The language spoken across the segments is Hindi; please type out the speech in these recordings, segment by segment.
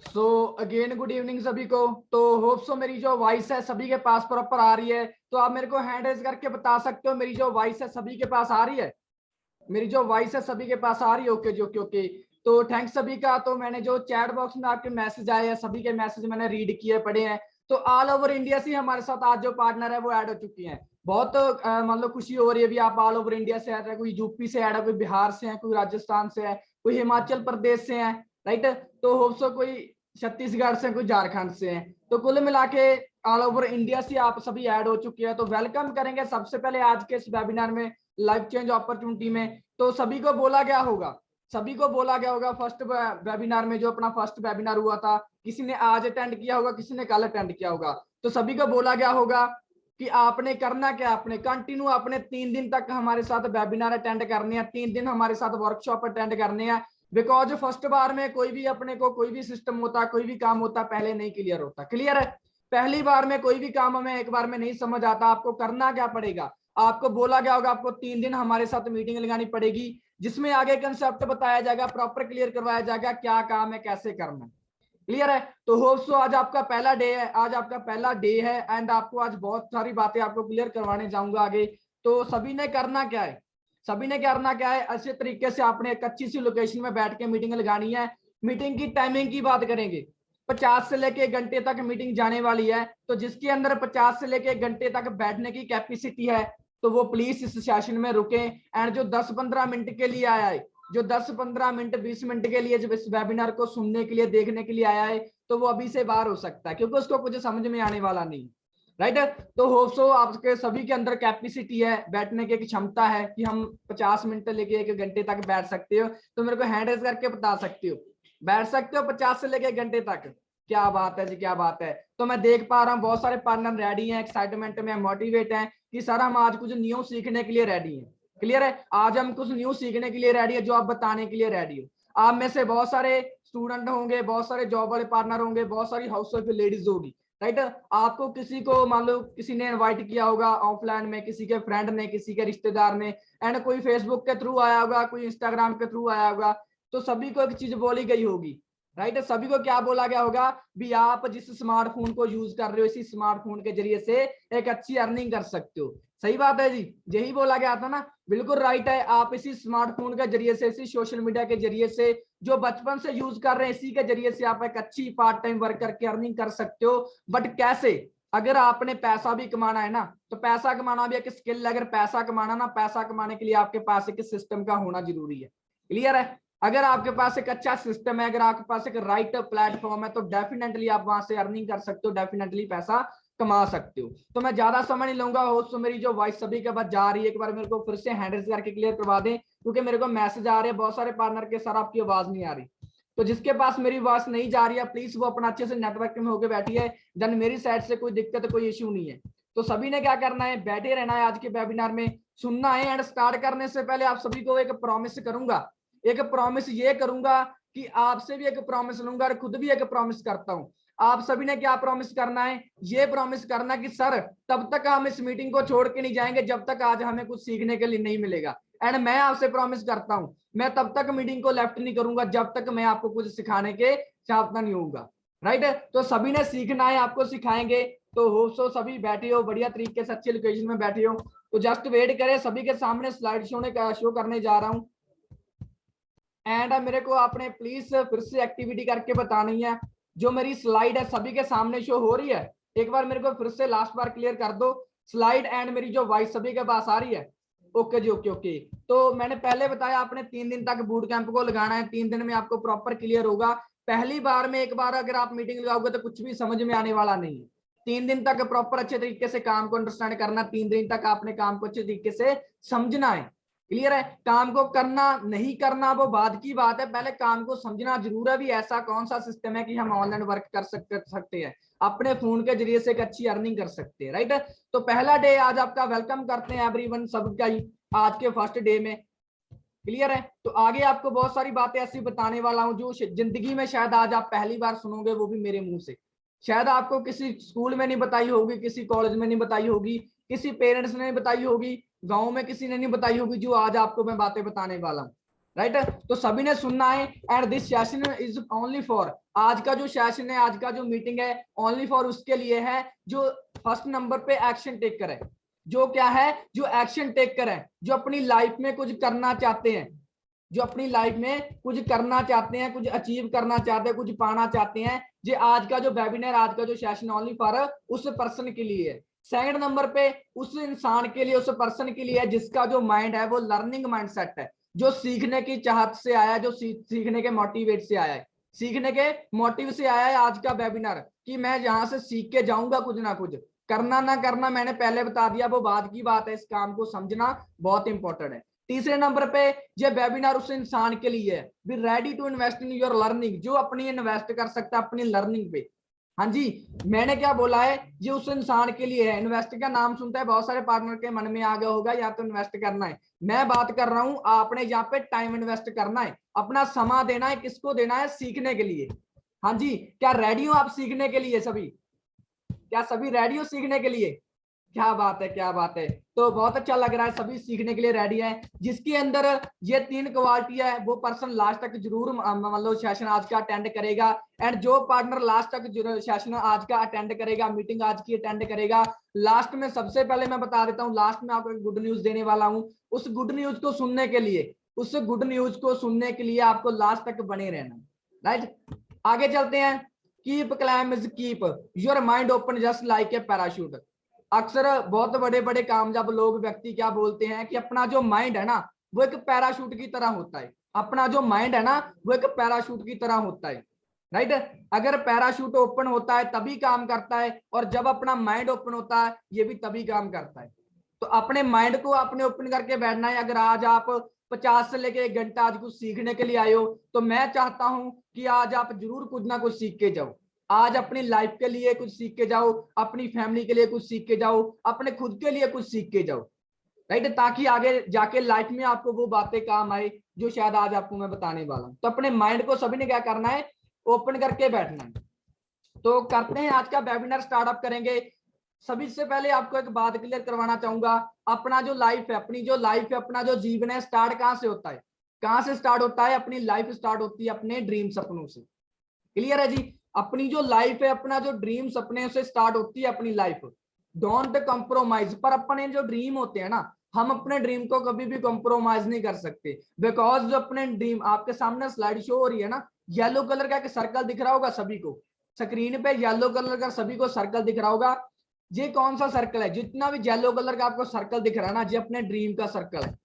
सो अगेन गुड इवनिंग सभी को। तो होप सो मेरी जो वॉइस है सभी के पास प्रॉपर आ रही है। तो आप मेरे को हैंड रेज करके बता सकते हो मेरी जो वॉइस है सभी के पास आ रही है। मेरी जो वॉइस है सभी के पास आ रही है। ओके जी, ओके ओके। तो थैंक्स सभी का। तो मैंने जो चैट बॉक्स में आपके मैसेज आए हैं सभी के मैसेज मैंने रीड किए पढ़े हैं। तो ऑल ओवर इंडिया से हमारे साथ आज जो पार्टनर है वो ऐड हो चुकी हैं। बहुत मतलब खुशी हो रही है। अभी आप ऑल ओवर इंडिया से ऐड है, कोई यूपी से ऐड है, कोई बिहार से है, कोई राजस्थान से है, कोई हिमाचल प्रदेश से है, राइट। तो होप सो कोई छत्तीसगढ़ से, कोई झारखंड से है। तो कुल मिला के ऑल ओवर इंडिया से आप सभी ऐड हो चुके हैं। तो वेलकम करेंगे सबसे पहले आज के इस वेबिनार में, लाइफ चेंज अपॉर्चुनिटी में। तो सभी को बोला गया होगा, सभी को बोला गया होगा फर्स्ट वेबिनार में, जो अपना फर्स्ट वेबिनार हुआ था, किसी ने आज अटेंड किया होगा, किसी ने कल अटेंड किया होगा। तो सभी को बोला गया होगा कि आपने करना क्या, आपने कंटिन्यू अपने 3 दिन तक हमारे साथ वेबिनार अटेंड करने हैं, 3 दिन हमारे साथ वर्कशॉप अटेंड करने हैं। बिकॉज फर्स्ट बार में कोई भी अपने को कोई भी सिस्टम होता, कोई भी काम होता, पहले नहीं क्लियर होता। क्लियर है? पहली बार में कोई भी काम हमें एक बार में नहीं समझ आता। आपको करना क्या पड़ेगा, आपको बोला गया होगा आपको 3 दिन हमारे साथ मीटिंग लगानी पड़ेगी, जिसमें आगे कंसेप्ट बताया जाएगा, प्रॉपर क्लियर करवाया जाएगा क्या काम है, कैसे करना है। क्लियर है? तो होप सो आज आपका पहला डे है, आज आपका पहला डे है एंड आपको आज बहुत सारी बातें आपको क्लियर करवाने जाऊंगा आगे। तो सभी ने करना क्या है, सभी ने करना क्या है, अच्छे तरीके से आपने एक अच्छी सी लोकेशन में बैठ के मीटिंग लगानी है। मीटिंग की टाइमिंग की बात करेंगे, 50 से लेके 1 घंटे तक मीटिंग जाने वाली है। तो जिसके अंदर 50 से लेके 1 घंटे तक बैठने की कैपेसिटी है तो वो प्लीज इस सेशन में रुके। एंड जो 10-15 मिनट के लिए आया है, जो 10-15 मिनट 20 मिनट के लिए जब इस वेबिनार को सुनने के लिए देखने के लिए आया है, तो वो अभी से बाहर हो सकता है क्योंकि उसको कुछ समझ में आने वाला नहीं। राइट? तो होप सो आपके सभी के अंदर कैपेसिटी है, बैठने की क्षमता है कि हम 50 मिनट लेके 1 घंटे तक बैठ सकते हो। तो मेरे को हैंड रेज करके बता सकते हो, बैठ सकते हो 50 से लेके 1 घंटे तक? क्या बात है जी, क्या बात है। तो मैं देख पा रहा हूँ बहुत सारे पार्टनर रेडी हैं, एक्साइटमेंट में, मोटिवेट हैं कि सर हम आज कुछ न्यू सीखने के लिए रेडी हैं। क्लियर है? आज हम कुछ न्यू सीखने के लिए रेडी है, जो आप बताने के लिए रेडी हो। आप में से बहुत सारे स्टूडेंट होंगे, बहुत सारे जॉब वाले पार्टनर होंगे, बहुत सारी हाउस वाइफ लेडीज होगी, राइट। आपको किसी को मान लो किसी ने इनवाइट किया होगा ऑफलाइन में, किसी के फ्रेंड ने, किसी के रिश्तेदार ने, एंड कोई फेसबुक के थ्रू आया होगा, कोई इंस्टाग्राम के थ्रू आया होगा। तो सभी को एक चीज बोली गई होगी, राइट। सभी को क्या बोला गया होगा भी, आप जिस स्मार्टफोन को यूज कर रहे हो इसी स्मार्टफोन के जरिए से एक अच्छी अर्निंग कर सकते हो। सही बात है जी, यही बोला गया था ना? बिल्कुल राइट है। आप इसी स्मार्टफोन के जरिए से, इसी सोशल मीडिया के जरिए से, जो बचपन से यूज कर रहे हैं, इसी के जरिए से आप एक अच्छी पार्ट टाइम वर्क करके अर्निंग कर सकते हो। बट कैसे? अगर आपने पैसा भी कमाना है ना, तो पैसा कमाना भी एक स्किल है। अगर पैसा कमाना ना, पैसा कमाने के लिए आपके पास एक सिस्टम का होना जरूरी है। क्लियर है? अगर आपके पास एक अच्छा सिस्टम है, अगर आपके पास एक राइट प्लेटफॉर्म है, तो डेफिनेटली आप वहां से अर्निंग कर सकते हो, डेफिनेटली पैसा कमा सकते हो। तो मैं ज्यादा समय नहीं लूंगा। होस्ट मेरी जो वॉइस सभी के बाद जा रही है, एक बार मेरे को फिर से हैंडल्स करके क्लियर करवा दें, क्योंकि मेरे को मैसेज आ रहे हैं बहुत सारे पार्टनर के, सर आपकी आवाज नहीं आ रही। तो जिसके पास मेरी आवाज नहीं जा रही है प्लीज वो अपना अच्छे से नेटवर्क में होकर बैठी है। देन मेरी साइड से कोई दिक्कत, कोई इश्यू नहीं है। तो सभी ने क्या करना है, बैठे रहना है आज के वेबिनार में, सुनना है। एंड स्टार्ट करने से पहले आप सभी को एक प्रॉमिस करूंगा, एक प्रॉमिस ये करूंगा कि आपसे भी एक प्रॉमिस लूंगा और खुद भी एक प्रॉमिस करता हूं। आप सभी ने क्या प्रॉमिस करना है, ये प्रॉमिस करना कि सर तब तक हम इस मीटिंग को छोड़ के नहीं जाएंगे जब तक आज हमें कुछ सीखने के लिए नहीं मिलेगा। एंड मैं आपसे प्रॉमिस करता हूं, मैं तब तक मीटिंग को लेफ्ट नहीं करूंगा जब तक मैं आपको कुछ सिखाने के चाहता नहीं होऊंगा। राइट? तो सभी ने सीखना है, आपको सिखाएंगे। तो हो सो सभी बैठे हो बढ़िया तरीके से, अच्छी लोकेशन में बैठे हो, तो जस्ट वेट करें। सभी के सामने स्लाइड शो करने जा रहा हूं। एंड मेरे को आपने प्लीज फिर से एक्टिविटी करके बतानी है। जो मेरी स्लाइड है सभी के सामने शो हो रही है? एक बार मेरे को फिर से लास्ट बार क्लियर कर दो स्लाइड एंड मेरी जो वॉइस सभी के पास आ रही है? ओके जी, ओके ओके। तो मैंने पहले बताया आपने 3 दिन तक बूट कैंप को लगाना है, 3 दिन में आपको प्रॉपर क्लियर होगा। पहली बार में एक बार अगर आप मीटिंग लगाओगे तो कुछ भी समझ में आने वाला नहीं है। 3 दिन तक प्रॉपर अच्छे तरीके से काम को अंडरस्टैंड करना, 3 दिन तक आपने काम को अच्छे तरीके से समझना है। क्लियर है? काम को करना नहीं करना वो बाद की बात है, पहले काम को समझना जरूर है भी ऐसा कौन सा सिस्टम है कि हम ऑनलाइन वर्क कर सकते हैं, अपने फोन के जरिए से एक अच्छी अर्निंग कर सकते हैं। राइट? तो पहला डे आज आपका, वेलकम करते हैं एवरीवन सबका ही आज के फर्स्ट डे में। क्लियर है? तो आगे आपको बहुत सारी बातें ऐसी बताने वाला हूं जो जिंदगी में शायद आज आप पहली बार सुनोगे, वो भी मेरे मुंह से। शायद आपको किसी स्कूल में नहीं बताई होगी, किसी कॉलेज में नहीं बताई होगी, किसी पेरेंट्स ने नहीं बताई होगी, गांव में किसी ने नहीं बताई होगी, जो आज आपको मैं बातें बताने वाला हूँ। राइट। तो सभी ने सुनना है and this session is only for, आज का जो सेशन है, आज का जो मीटिंग है, ओनली फॉर उसके लिए है जो फर्स्ट नंबर पे एक्शन टेक करे, जो क्या है, जो एक्शन टेक करें, जो अपनी लाइफ में कुछ करना चाहते हैं, जो अपनी लाइफ में कुछ करना चाहते हैं, कुछ अचीव करना चाहते हैं, कुछ पाना चाहते हैं। ये आज का जो वेबिनार, आज का जो सेशन ओनली फॉर उस पर्सन के लिए है। सेकंड नंबर पे उस इंसान के लिए, उस पर्सन के लिए है जिसका जो माइंड है वो लर्निंग माइंडसेट है, जो सीखने की चाहत से आया है, जो सीखने के मोटिवेट से आया है, सीखने के मोटिव से आया है आज का वेबिनार, कि मैं यहां से सीख के जाऊंगा कुछ ना कुछ। करना ना करना मैंने पहले बता दिया, वो बाद की बात है, इस काम को समझना बहुत इंपॉर्टेंट है। तीसरे नंबर पे ये वेबिनार उस इंसान के लिए है, be ready to invest in your learning, जो अपनी इन्वेस्ट कर सकता है अपनी लर्निंग पे। हाँ जी, मैंने क्या बोला है, ये उस इंसान के लिए है। इन्वेस्ट का नाम सुनता है बहुत सारे पार्टनर के मन में आ गया होगा, या तो इन्वेस्ट करना है। मैं बात कर रहा हूं, आपने यहाँ पे टाइम इन्वेस्ट करना है, अपना समय देना है, किसको देना है, सीखने के लिए। हाँ जी, क्या रेडी हो आप सीखने के लिए? सभी, क्या सभी रेडी हो सीखने के लिए? क्या बात है, क्या बात है। तो बहुत अच्छा लग रहा है, सभी सीखने के लिए रेडी है। जिसके अंदर ये 3 क्वालिटी है वो पर्सन लास्ट तक जरूर मतलब सेशन आज का अटेंड करेगा। एंड जो पार्टनर लास्ट तक सेशन आज का अटेंड करेगा, मीटिंग आज की अटेंड करेगा, लास्ट में सबसे पहले मैं बता देता हूँ, लास्ट में आपको गुड न्यूज देने वाला हूँ। उस गुड न्यूज को सुनने के लिए, उस गुड न्यूज को सुनने के लिए आपको लास्ट तक बने रहना। राइट, आगे चलते हैं। Keep climb is keep your mind open just like a parachute. अक्सर बहुत बड़े बड़े कामयाब लोग, व्यक्ति क्या बोलते हैं कि अपना जो माइंड है ना वो एक पैराशूट की तरह होता है। अपना जो माइंड है ना वो एक पैराशूट की तरह होता है। राइट, अगर पैराशूट ओपन होता है तभी काम करता है, और जब अपना माइंड ओपन होता है ये भी तभी काम करता है। तो अपने माइंड को अपने ओपन करके बैठना है। अगर आज आप 50 से लेके 1 घंटा आज कुछ सीखने के लिए आए हो, तो मैं चाहता हूं कि आज आप जरूर कुछ ना कुछ सीख के जाओ। आज अपनी लाइफ के लिए कुछ सीख के जाओ, अपनी फैमिली के लिए कुछ सीख के जाओ, अपने खुद के लिए कुछ सीख के जाओ। राइट, ताकि आगे जाके लाइफ में आपको वो बातें काम आए जो शायद आज आपको मैं बताने वाला हूं। तो अपने माइंड को सभी ने क्या करना है, ओपन करके बैठना है। तो करते हैं आज का वेबिनार, स्टार्ट अप करेंगे। सभी से पहले आपको एक बात क्लियर करवाना चाहूंगा, अपना जो लाइफ है, अपनी जो लाइफ है, अपना जो जीवन है, स्टार्ट कहां से होता है? कहां से स्टार्ट होता है? अपनी लाइफ स्टार्ट होती है अपने ड्रीम सपनों से। क्लियर है जी? अपनी जो लाइफ है, अपना जो ड्रीम सपने से स्टार्ट होती है अपनी लाइफ। Don't compromise. पर अपने जो ड्रीम होते हैं ना, हम अपने ड्रीम को कभी भी कॉम्प्रोमाइज नहीं कर सकते, बिकॉज जो अपने ड्रीम, आपके सामने स्लाइड शो हो रही है ना, येलो कलर का एक सर्कल दिख रहा होगा सभी को, स्क्रीन पे येलो कलर का सभी को सर्कल दिख रहा होगा। ये कौन सा सर्कल है? जितना भी येलो कलर का आपको सर्कल दिख रहा है ना, ये अपने ड्रीम का सर्कल है।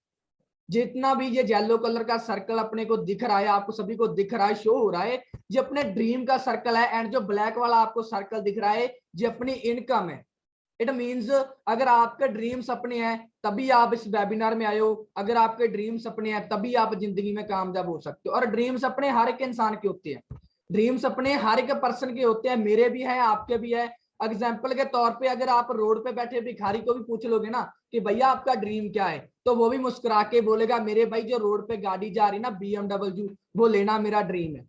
जितना भी ये येलो कलर का सर्कल अपने को दिख रहा है, आपको सभी को दिख रहा है, शो हो रहा है, ये अपने ड्रीम का सर्कल है। एंड जो ब्लैक वाला आपको सर्कल दिख रहा है, ये अपनी इनकम है। इट मींस अगर आपके ड्रीम सपने हैं तभी आप इस वेबिनार में आए हो, अगर आपके ड्रीम सपने हैं तभी आप जिंदगी में कामयाब हो सकते हो। और ड्रीम सपने हर एक इंसान के होते हैं, ड्रीम सपने हर एक पर्सन के होते हैं, मेरे भी हैं, आपके भी है। एग्जाम्पल के तौर पे अगर आप रोड पे बैठे भिखारी को भी पूछ लोगे ना कि भैया आपका ड्रीम क्या है, तो वो भी मुस्कुरा के बोलेगा, मेरे भाई जो रोड पे गाड़ी जा रही ना BMW, वो लेना मेरा ड्रीम है।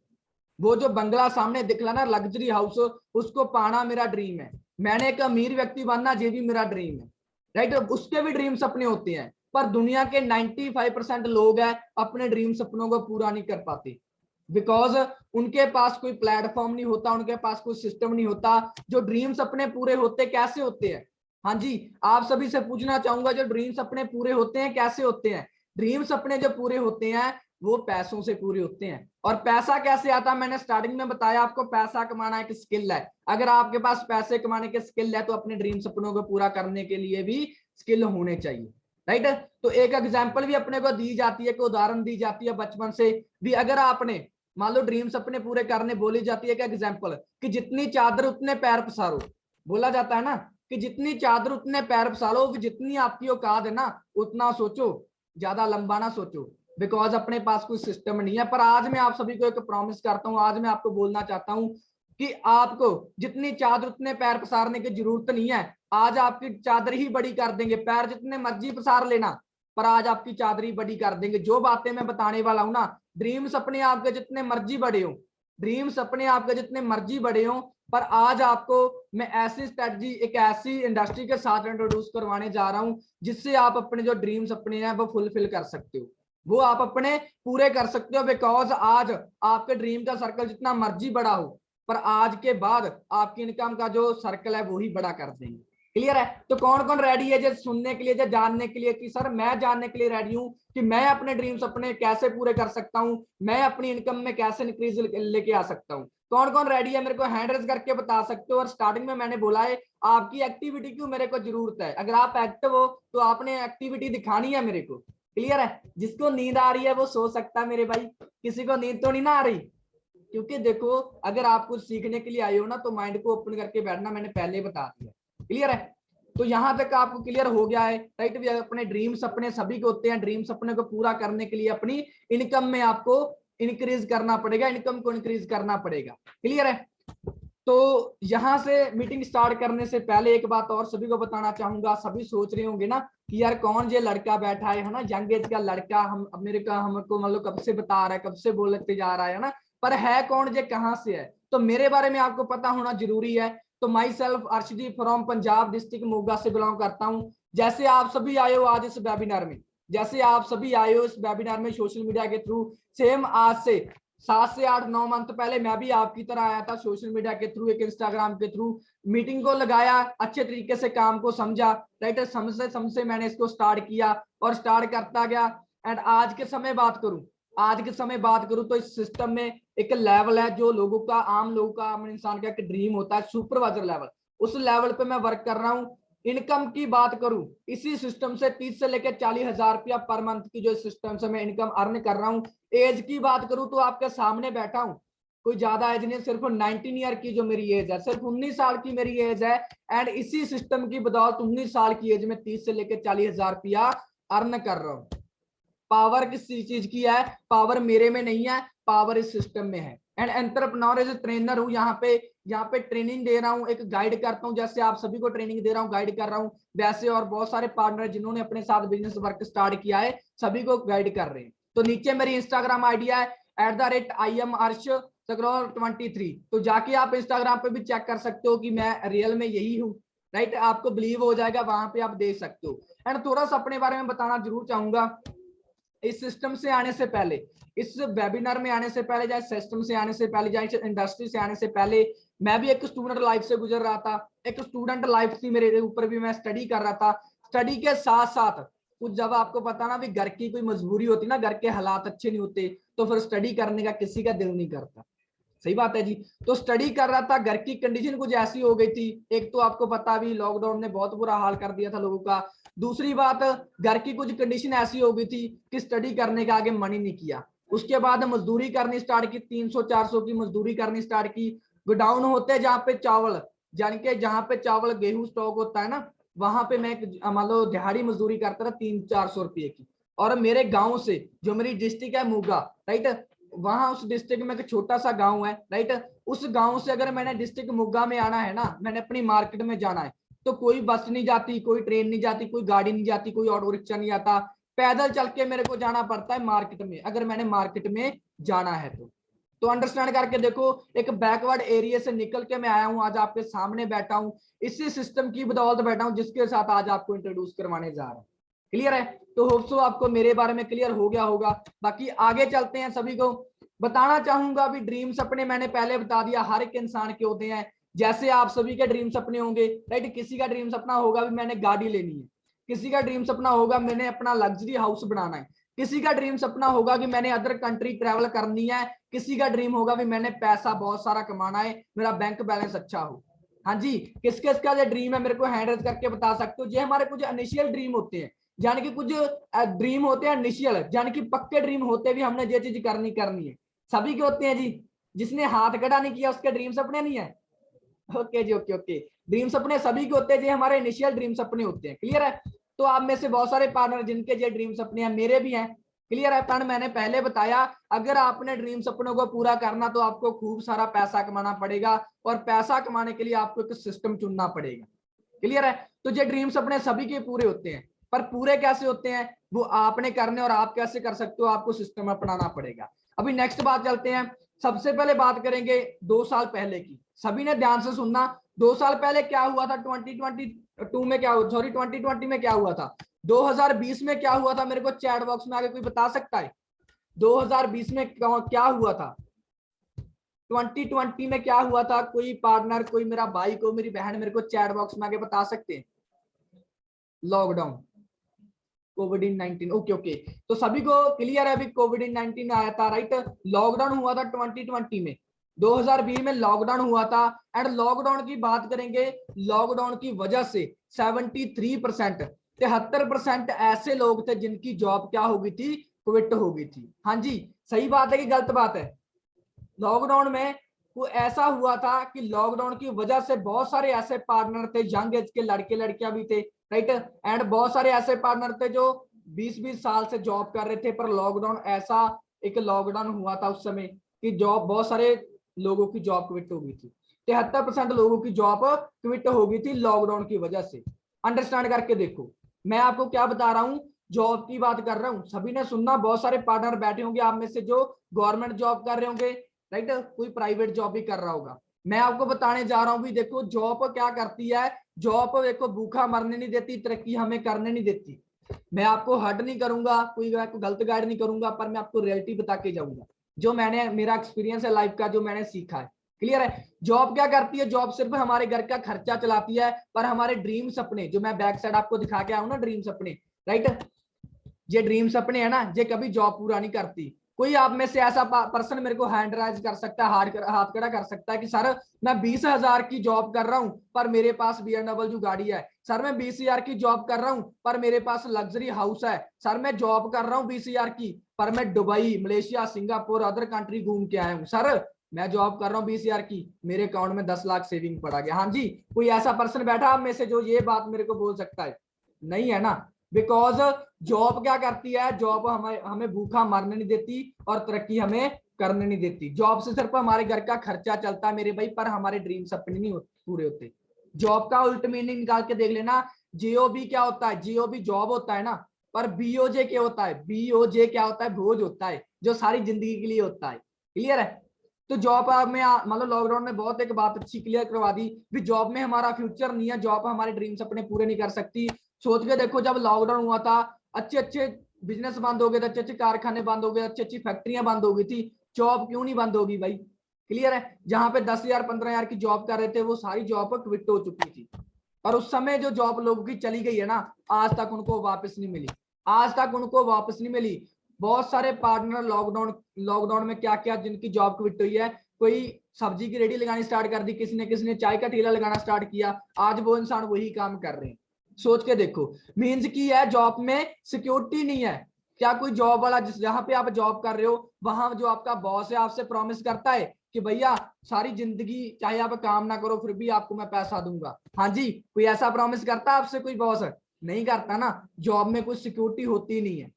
वो जो बंगला सामने दिखला ना, लग्जरी हाउस, उसको पाना मेरा ड्रीम है। मैंने एक अमीर व्यक्ति बनना, ये भी मेरा ड्रीम है। राइट, उसके भी ड्रीम सपने होते हैं। पर दुनिया के 95% लोग हैं अपने ड्रीम सपनों को पूरा नहीं कर पाते, बिकॉज उनके पास कोई प्लेटफॉर्म नहीं होता, उनके पास कोई सिस्टम नहीं होता। जो ड्रीम सपने पूरे होते कैसे होते हैं? हाँ जी, आप सभी से पूछना चाहूंगा, जो ड्रीम सपने पूरे होते हैं कैसे होते हैं? ड्रीम सपने जो पूरे होते हैं वो पैसों से पूरे होते हैं। और पैसा कैसे आता है? मैंने स्टार्टिंग में बताया आपको, पैसा कमाना एक स्किल है। अगर आपके पास पैसे कमाने के स्किल है तो अपने ड्रीम सपनों को पूरा करने के लिए भी स्किल होने चाहिए। राइट, तो एक एग्जाम्पल भी अपने को दी जाती है, एक उदाहरण दी जाती है बचपन से भी। अगर आपने मान लो ड्रीम सपने पूरे करने, बोली जाती है कि एग्जाम्पल कि जितनी चादर उतने पैर पसारो, बोला जाता है ना कि जितनी चादर उतने पैर पसारो, जितनी आपकी औकात है ना उतना सोचो, ज्यादा लंबा ना सोचो, बिकॉज अपने पास कोई सिस्टम नहीं है। पर आज मैं आप सभी को एक प्रॉमिस करता हूं, आज मैं आपको बोलना चाहता हूं कि आपको जितनी चादर उतने पैर पसारने की जरूरत नहीं है। आज आपकी चादर ही बड़ी कर देंगे, पैर जितने मर्जी पसार लेना, पर आज आपकी चादर ही बड़ी कर देंगे। जो बातें मैं बताने वाला हूं ना, ड्रीम सपने आपके जितने मर्जी बड़े हो, ड्रीम सपने आपके जितने मर्जी बड़े हो, पर आज आपको मैं ऐसी स्ट्रेटजी, एक ऐसी इंडस्ट्री के साथ इंट्रोड्यूस करवाने जा रहा हूं जिससे आप अपने जो ड्रीम सपने हैं वो फुलफिल कर सकते हो। वो आप अपने पूरे कर सकते हो, बिकॉज आज आपके ड्रीम का सर्कल जितना मर्जी बड़ा हो, पर आज के बाद आपकी इनकम का जो सर्कल है वो ही बड़ा कर देंगे। क्लियर है? तो कौन कौन रेडी है जो सुनने के लिए, जो जानने के लिए कि सर मैं जानने के लिए रेडी हूं कि मैं अपने ड्रीम्स अपने कैसे पूरे कर सकता हूं, मैं अपनी इनकम में कैसे इंक्रीज लेके आ सकता हूं। कौन कौन रेडी है मेरे को हैंड रेज करके बता सकते हो। और स्टार्टिंग में मैंने बोला है आपकी एक्टिविटी की मेरे को जरूरत है, अगर आप एक्टिव हो तो आपने एक्टिविटी दिखानी है मेरे को। क्लियर है? जिसको नींद आ रही है वो सो सकता है मेरे भाई, किसी को नींद तो नहीं ना आ रही। क्योंकि देखो अगर आप कुछ सीखने के लिए आए हो ना तो माइंड को ओपन करके बैठना, मैंने पहले बता दिया। क्लियर है? तो यहां तक आपको क्लियर हो गया है, राइट? अपने ड्रीम्स अपने सभी के होते हैं, ड्रीम्स अपने को पूरा करने के लिए अपनी इनकम में आपको इंक्रीज करना पड़ेगा, इनकम को इंक्रीज करना पड़ेगा। क्लियर है? तो यहां से मीटिंग स्टार्ट करने से पहले एक बात और सभी को बताना चाहूंगा। सभी सोच रहे होंगे ना कि यार कौन ये लड़का बैठा है ना, यंग एज का लड़का, हम मेरे का हमको मतलब कब से बता रहा है, कब से बोलते जा रहा है ना, पर है कौन, ये कहां से है? तो मेरे बारे में आपको पता होना जरूरी है। तो my self Arshdeep from Punjab district Moga से बिलोंग करता हूँ। जैसे आप सभी आए हो आज इस वेबिनार में, जैसे आप सभी आए हो इस वेबिनार में सोशल मीडिया के थ्रू, सेम आज से 7 से 8-9 मंथ पहले मैं भी आपकी तरह आया था सोशल मीडिया के थ्रू, एक इंस्टाग्राम के थ्रू मीटिंग को लगाया, अच्छे तरीके से काम को समझा, राइट? समझे मैंने इसको स्टार्ट किया और स्टार्ट करता गया। एंड आज के समय बात करूं तो इस सिस्टम में एक लेवल है जो लोगों का, आम लोगों का, आम इंसान का एक ड्रीम होता है, सुपरवाइजर लेवल। उस लेवल पे मैं वर्क कर रहा हूँ। इनकम की बात करूं, इसी सिस्टम से 30 से लेकर 40,000 रुपया पर मंथ की जो सिस्टम से मैं इनकम अर्न कर रहा हूं। एज की बात करूं तो आपके सामने बैठा हूं, कोई ज्यादा एज नहीं, सिर्फ 19 ईयर की जो मेरी एज है, सिर्फ 19 साल की मेरी एज है। एंड इसी सिस्टम की बदौलत 19 साल की एज में 30 से लेकर 40,000 रुपया अर्न कर रहा हूं। पावर किस चीज की है? पावर मेरे में नहीं है, पावर इस सिस्टम में है। एंड एंटरप्रेन्योर एज ट्रेनर हूं, यहाँ पे ट्रेनिंग दे रहा हूँ, एक गाइड करता हूँ, जैसे आप सभी को ट्रेनिंग दे रहा हूँ, गाइड कर रहा हूँ, वैसे और बहुत सारे पार्टनर जिन्होंने अपने साथ बिजनेस वर्क स्टार्ट किया है सभी को गाइड कर रहे हैं। तो नीचे मेरी इंस्टाग्राम आईडी है @IMArsh23। तो जाके आप इंस्टाग्राम पे भी चेक कर सकते हो कि मैं रियल में यही हूँ, राइट? आपको बिलीव हो जाएगा, वहां पे आप देख सकते हो। एंड थोड़ा सा अपने बारे में बताना जरूर चाहूंगा। इस सिस्टम से आने से पहले, इस वेबिनार में आने से पहले, या सिस्टम से आने से पहले, या इंडस्ट्री से आने से पहले, मैं भी एक स्टूडेंट लाइफ से गुजर रहा था। एक स्टूडेंट लाइफ थी मेरे ऊपर भी, मैं स्टडी कर रहा था। स्टडी के साथ साथ कुछ, जब आपको पता ना भी घर की कोई मजबूरी होती ना, घर के हालात अच्छे नहीं होते, तो फिर स्टडी करने का किसी का दिल नहीं करता। सही बात है जी। तो स्टडी कर रहा था, घर की कंडीशन कुछ ऐसी हो गई थी, एक तो आपको पता भी लॉकडाउन ने बहुत बुरा हाल कर दिया था लोगों का। दूसरी बात, घर की कुछ कंडीशन ऐसी हो गई थी कि स्टडी करने का आगे मन ही नहीं किया। उसके बाद मजदूरी करनी स्टार्ट की, 300-400 की मजदूरी करनी स्टार्ट की। गोडाउन होते हैं जहाँ पे चावल, यानी कि जहाँ पे चावल गेहूं स्टॉक होता है ना, वहां पे मैं मान लो दिहाड़ी मजदूरी करता था 300-400 रुपये की। और मेरे गाँव से, जो मेरी डिस्ट्रिक्ट है मूगा, राइट, वहां उस डिस्ट्रिक्ट में एक छोटा सा गांव है, राइट, उस गांव से अगर मैंने डिस्ट्रिक्ट मुग्गा में आना है ना, मैंने अपनी मार्केट में जाना है, तो कोई बस नहीं जाती, कोई ट्रेन नहीं जाती, कोई गाड़ी नहीं जाती, कोई ऑटो रिक्शा नहीं आता, पैदल चल के मेरे को जाना पड़ता है मार्केट में, अगर मैंने मार्केट में जाना है तो अंडरस्टैंड करके देखो, एक बैकवर्ड एरिया से निकल के मैं आया हूं, आज आपके सामने बैठा हूं, इसी सिस्टम की बदौलत बैठा हूं जिसके साथ आज आपको इंट्रोड्यूस करवाने जा रहा हूं। क्लियर है? तो होप सो आपको मेरे बारे में क्लियर हो गया होगा। बाकी आगे चलते हैं। सभी को बताना चाहूंगा अभी, ड्रीम सपने मैंने पहले बता दिया हर एक इंसान के होते हैं, जैसे आप सभी के ड्रीम सपने होंगे, राइट? किसी का ड्रीम सपना होगा भी मैंने गाड़ी लेनी है, किसी का ड्रीम सपना होगा मैंने अपना लग्जरी हाउस बनाना है, किसी का ड्रीम सपना होगा कि मैंने अदर कंट्री ट्रेवल करनी है, किसी का ड्रीम होगा भी मैंने पैसा बहुत सारा कमाना है, मेरा बैंक बैलेंस अच्छा हो। हाँ जी, किस किस का जो ड्रीम है मेरे को हैंड रेज करके बता सकते हो। ये हमारे कुछ इनिशियल ड्रीम होते हैं, यानी कि कुछ ड्रीम होते हैं इनिशियल, यानी कि पक्के ड्रीम होते भी हमने ये चीज करनी है, सभी के होते हैं जी। जिसने हाथ खड़ा नहीं किया उसके ड्रीम सपने नहीं है। ओके जी, ओके ओके। ड्रीम सपने सभी के होते हैं जी, हमारे इनिशियल ड्रीम सपने होते हैं। क्लियर है? तो आप में से बहुत सारे पार्टनर जिनके ये ड्रीम सपने हैं, मेरे भी हैं। क्लियर है? पर मैंने पहले बताया, अगर आपने ड्रीम सपनों को पूरा करना तो आपको खूब सारा पैसा कमाना पड़ेगा, और पैसा कमाने के लिए आपको एक सिस्टम चुनना पड़ेगा। क्लियर है? तो ये ड्रीम सपने सभी के पूरे होते हैं, पर पूरे कैसे होते हैं वो आपने करने, और आप कैसे कर सकते हो, आपको सिस्टम अपनाना पड़ेगा। अभी नेक्स्ट बात चलते हैं। सबसे पहले बात करेंगे 2 साल पहले की। सभी ने ध्यान से सुनना, 2 साल पहले क्या हुआ था, टू में क्या हुआ, सॉरी 2020 में क्या हुआ था, 2020 में क्या हुआ था, मेरे को चैट बॉक्स में आगे कोई बता सकता है 2020 में क्या हुआ था, 2020 में क्या हुआ था, कोई पार्टनर, कोई मेरा भाई, को मेरी बहन मेरे को चैट बॉक्स में आगे बता सकते हैं। लॉकडाउन, कोविड-19, ओके ओके, तो सभी को क्लियर है अभी कोविड-19 आया था, राइट। लॉकडाउन हुआ था 2020 में, 2020 में लॉकडाउन हुआ था। एंड लॉकडाउन की बात करेंगे, लॉकडाउन की वजह से 73%, 73% ऐसे लोग थे जिनकी जॉब क्या हो गई थी, क्विट हो गई थी। हाँ जी, सही बात है कि गलत बात है। लॉकडाउन में वो ऐसा हुआ था कि लॉकडाउन की वजह से बहुत सारे ऐसे पार्टनर थे, यंग एज के लड़के लड़कियां भी थे, राइट। एंड बहुत सारे ऐसे पार्टनर थे जो 20-20 साल से जॉब कर रहे थे, पर लॉकडाउन ऐसा एक लॉकडाउन हुआ था उस समय कि जॉब, बहुत सारे लोगों की जॉब क्विट हो गई थी, 73% लोगों की जॉब क्विट हो गई थी लॉकडाउन की वजह से। अंडरस्टैंड करके देखो, मैं आपको क्या बता रहा हूँ, जॉब की बात कर रहा हूँ, सभी ने सुनना, बहुत सारे पार्टनर बैठे होंगे आप में से जो गवर्नमेंट जॉब कर रहे होंगे, राइट, कोई प्राइवेट जॉब भी कर रहा होगा। मैं आपको बताने जा रहा हूं भी, देखो जॉब क्या करती है, जॉब देखो भूखा मरने नहीं देती, तरक्की हमें करने नहीं देती। मैं आपको हर्ट नहीं करूंगा, कोई गलत गाइड नहीं करूंगा, पर मैं आपको रियलिटी बता के जाऊंगा, जो मैंने, मेरा एक्सपीरियंस है लाइफ का, जो मैंने सीखा है। क्लियर है। जॉब क्या करती है, जॉब सिर्फ हमारे घर का खर्चा चलाती है, पर हमारे ड्रीम सपने, जो मैं बैक साइड आपको दिखा के आऊं ना, ड्रीम सपने, राइट, ये ड्रीम सपने है ना, ये कभी जॉब पूरा नहीं करती। कोई आप में से ऐसा पर्सन मेरे को हैंड राइज कर सकता है, हाथ खड़ा कर सकता है कि सर मैं 20,000 की जॉब कर रहा हूं, पर मेरे पास BMW गाड़ी है, सर मैं 20,000 की जॉब कर रहा हूं, पर मेरे पास लग्जरी हाउस है, सर मैं जॉब कर रहा हूं 20,000 की, पर मैं Dubai, Malaysia, Singapore, other country घूम के आया हूं, सर मैं जॉब कर रहा हूँ 20,000 की, मेरे अकाउंट में 10 लाख सेविंग पड़ा गया। हाँ जी, कोई ऐसा पर्सन बैठा आप में से जो ये बात मेरे को बोल सकता है? नहीं है ना, बिकॉज जॉब क्या करती है, जॉब हमें हमें भूखा मरने नहीं देती और तरक्की हमें करने नहीं देती। जॉब से सिर्फ हमारे घर का खर्चा चलता है मेरे भाई, पर हमारे ड्रीम सपने नहीं पूरे होते। जॉब का उल्ट मीनिंग निकाल के देख लेना, जीओबी क्या होता है, जीओबी जॉब होता है ना, पर बीओजे क्या होता है, बीओजे क्या होता है, बोझ होता है, जो सारी जिंदगी के लिए होता है। क्लियर है। तो जॉब में मतलब लॉकडाउन में बहुत एक बात अच्छी क्लियर करवा दी भी, जॉब में हमारा फ्यूचर नहीं है, जॉब हमारे ड्रीम सपने पूरे नहीं कर सकती। सोच के देखो, जब लॉकडाउन हुआ था, अच्छे अच्छे बिजनेस बंद हो गए थे, अच्छे अच्छे कारखाने बंद हो गए, अच्छी अच्छी फैक्ट्रियां बंद हो गई थी, जॉब क्यों नहीं बंद होगी भाई? क्लियर है। जहां पे 10,000 15,000 की जॉब कर रहे थे, वो सारी जॉब क्विट हो चुकी थी, और उस समय जो जॉब लोगों की चली गई है ना, आज तक उनको वापस नहीं मिली, आज तक उनको वापस नहीं मिली। बहुत सारे पार्टनर लॉकडाउन लॉकडाउन में क्या क्या जिनकी जॉब क्विट हुई है, कोई सब्जी की रेडी लगानी स्टार्ट कर दी, किसी ने चाय का ठेला लगाना स्टार्ट किया, आज वो इंसान वही काम कर रहे हैं। सोच के देखो, मीन्स की है जॉब में सिक्योरिटी नहीं है। क्या कोई जॉब वाला, जिस जहां पे आप जॉब कर रहे हो, वहां जो आपका बॉस है आपसे प्रॉमिस करता है कि भैया सारी जिंदगी चाहे आप काम ना करो फिर भी आपको मैं पैसा दूंगा? हाँ जी, कोई ऐसा प्रॉमिस करता है आपसे कोई बॉस? नहीं करता ना। जॉब में कोई सिक्योरिटी होती नहीं है।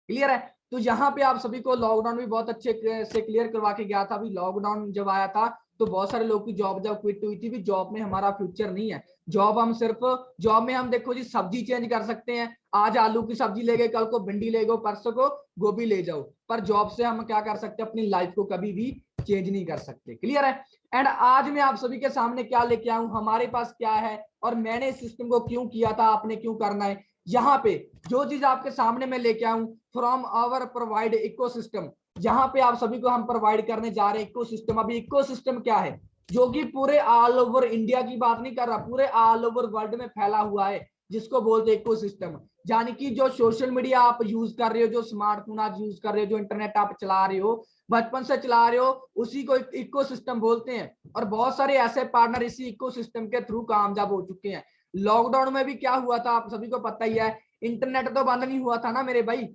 क्लियर है। तो यहाँ पे आप सभी को लॉकडाउन भी बहुत अच्छे से क्लियर करवा के गया था। अभी लॉकडाउन जब आया था तो बहुत सारे लोग की जॉब जब क्विट हुई थी, भी जॉब में हमारा फ्यूचर नहीं है। जॉब हम सिर्फ, जॉब में हम देखो जी सब्जी चेंज कर सकते हैं, आज आलू की सब्जी ले गए, कल को भिंडी ले गए, परसों को गोभी ले जाओ, पर जॉब से हम क्या कर सकते हैं, अपनी लाइफ को कभी भी चेंज नहीं कर सकते। क्लियर है। एंड आज मैं आप सभी के सामने क्या लेके आऊं, हमारे पास क्या है और मैंने इस सिस्टम को क्यों किया था, आपने क्यों करना है। यहाँ पे जो चीज आपके सामने मैं लेके आऊं, फ्रॉम आवर प्रोवाइड इकोसिस्टम, जहां पे आप सभी को हम प्रोवाइड करने जा रहे हैं इकोसिस्टम। अभी इकोसिस्टम क्या है, जो कि पूरे ऑल ओवर इंडिया की बात नहीं कर रहा, पूरे ऑल ओवर वर्ल्ड में फैला हुआ है, जिसको बोलते हैं इकोसिस्टम। यानी कि जो सोशल मीडिया आप यूज कर रहे हो, जो स्मार्टफोन आज यूज कर रहे हो, जो इंटरनेट आप चला रहे हो, बचपन से चला रहे हो, उसी को इकोसिस्टम बोलते हैं। और बहुत सारे ऐसे पार्टनर इसी इकोसिस्टम के थ्रू कामयाब हो चुके हैं। लॉकडाउन में भी क्या हुआ था आप सभी को पता ही है, इंटरनेट तो बंद नहीं हुआ था ना मेरे भाई,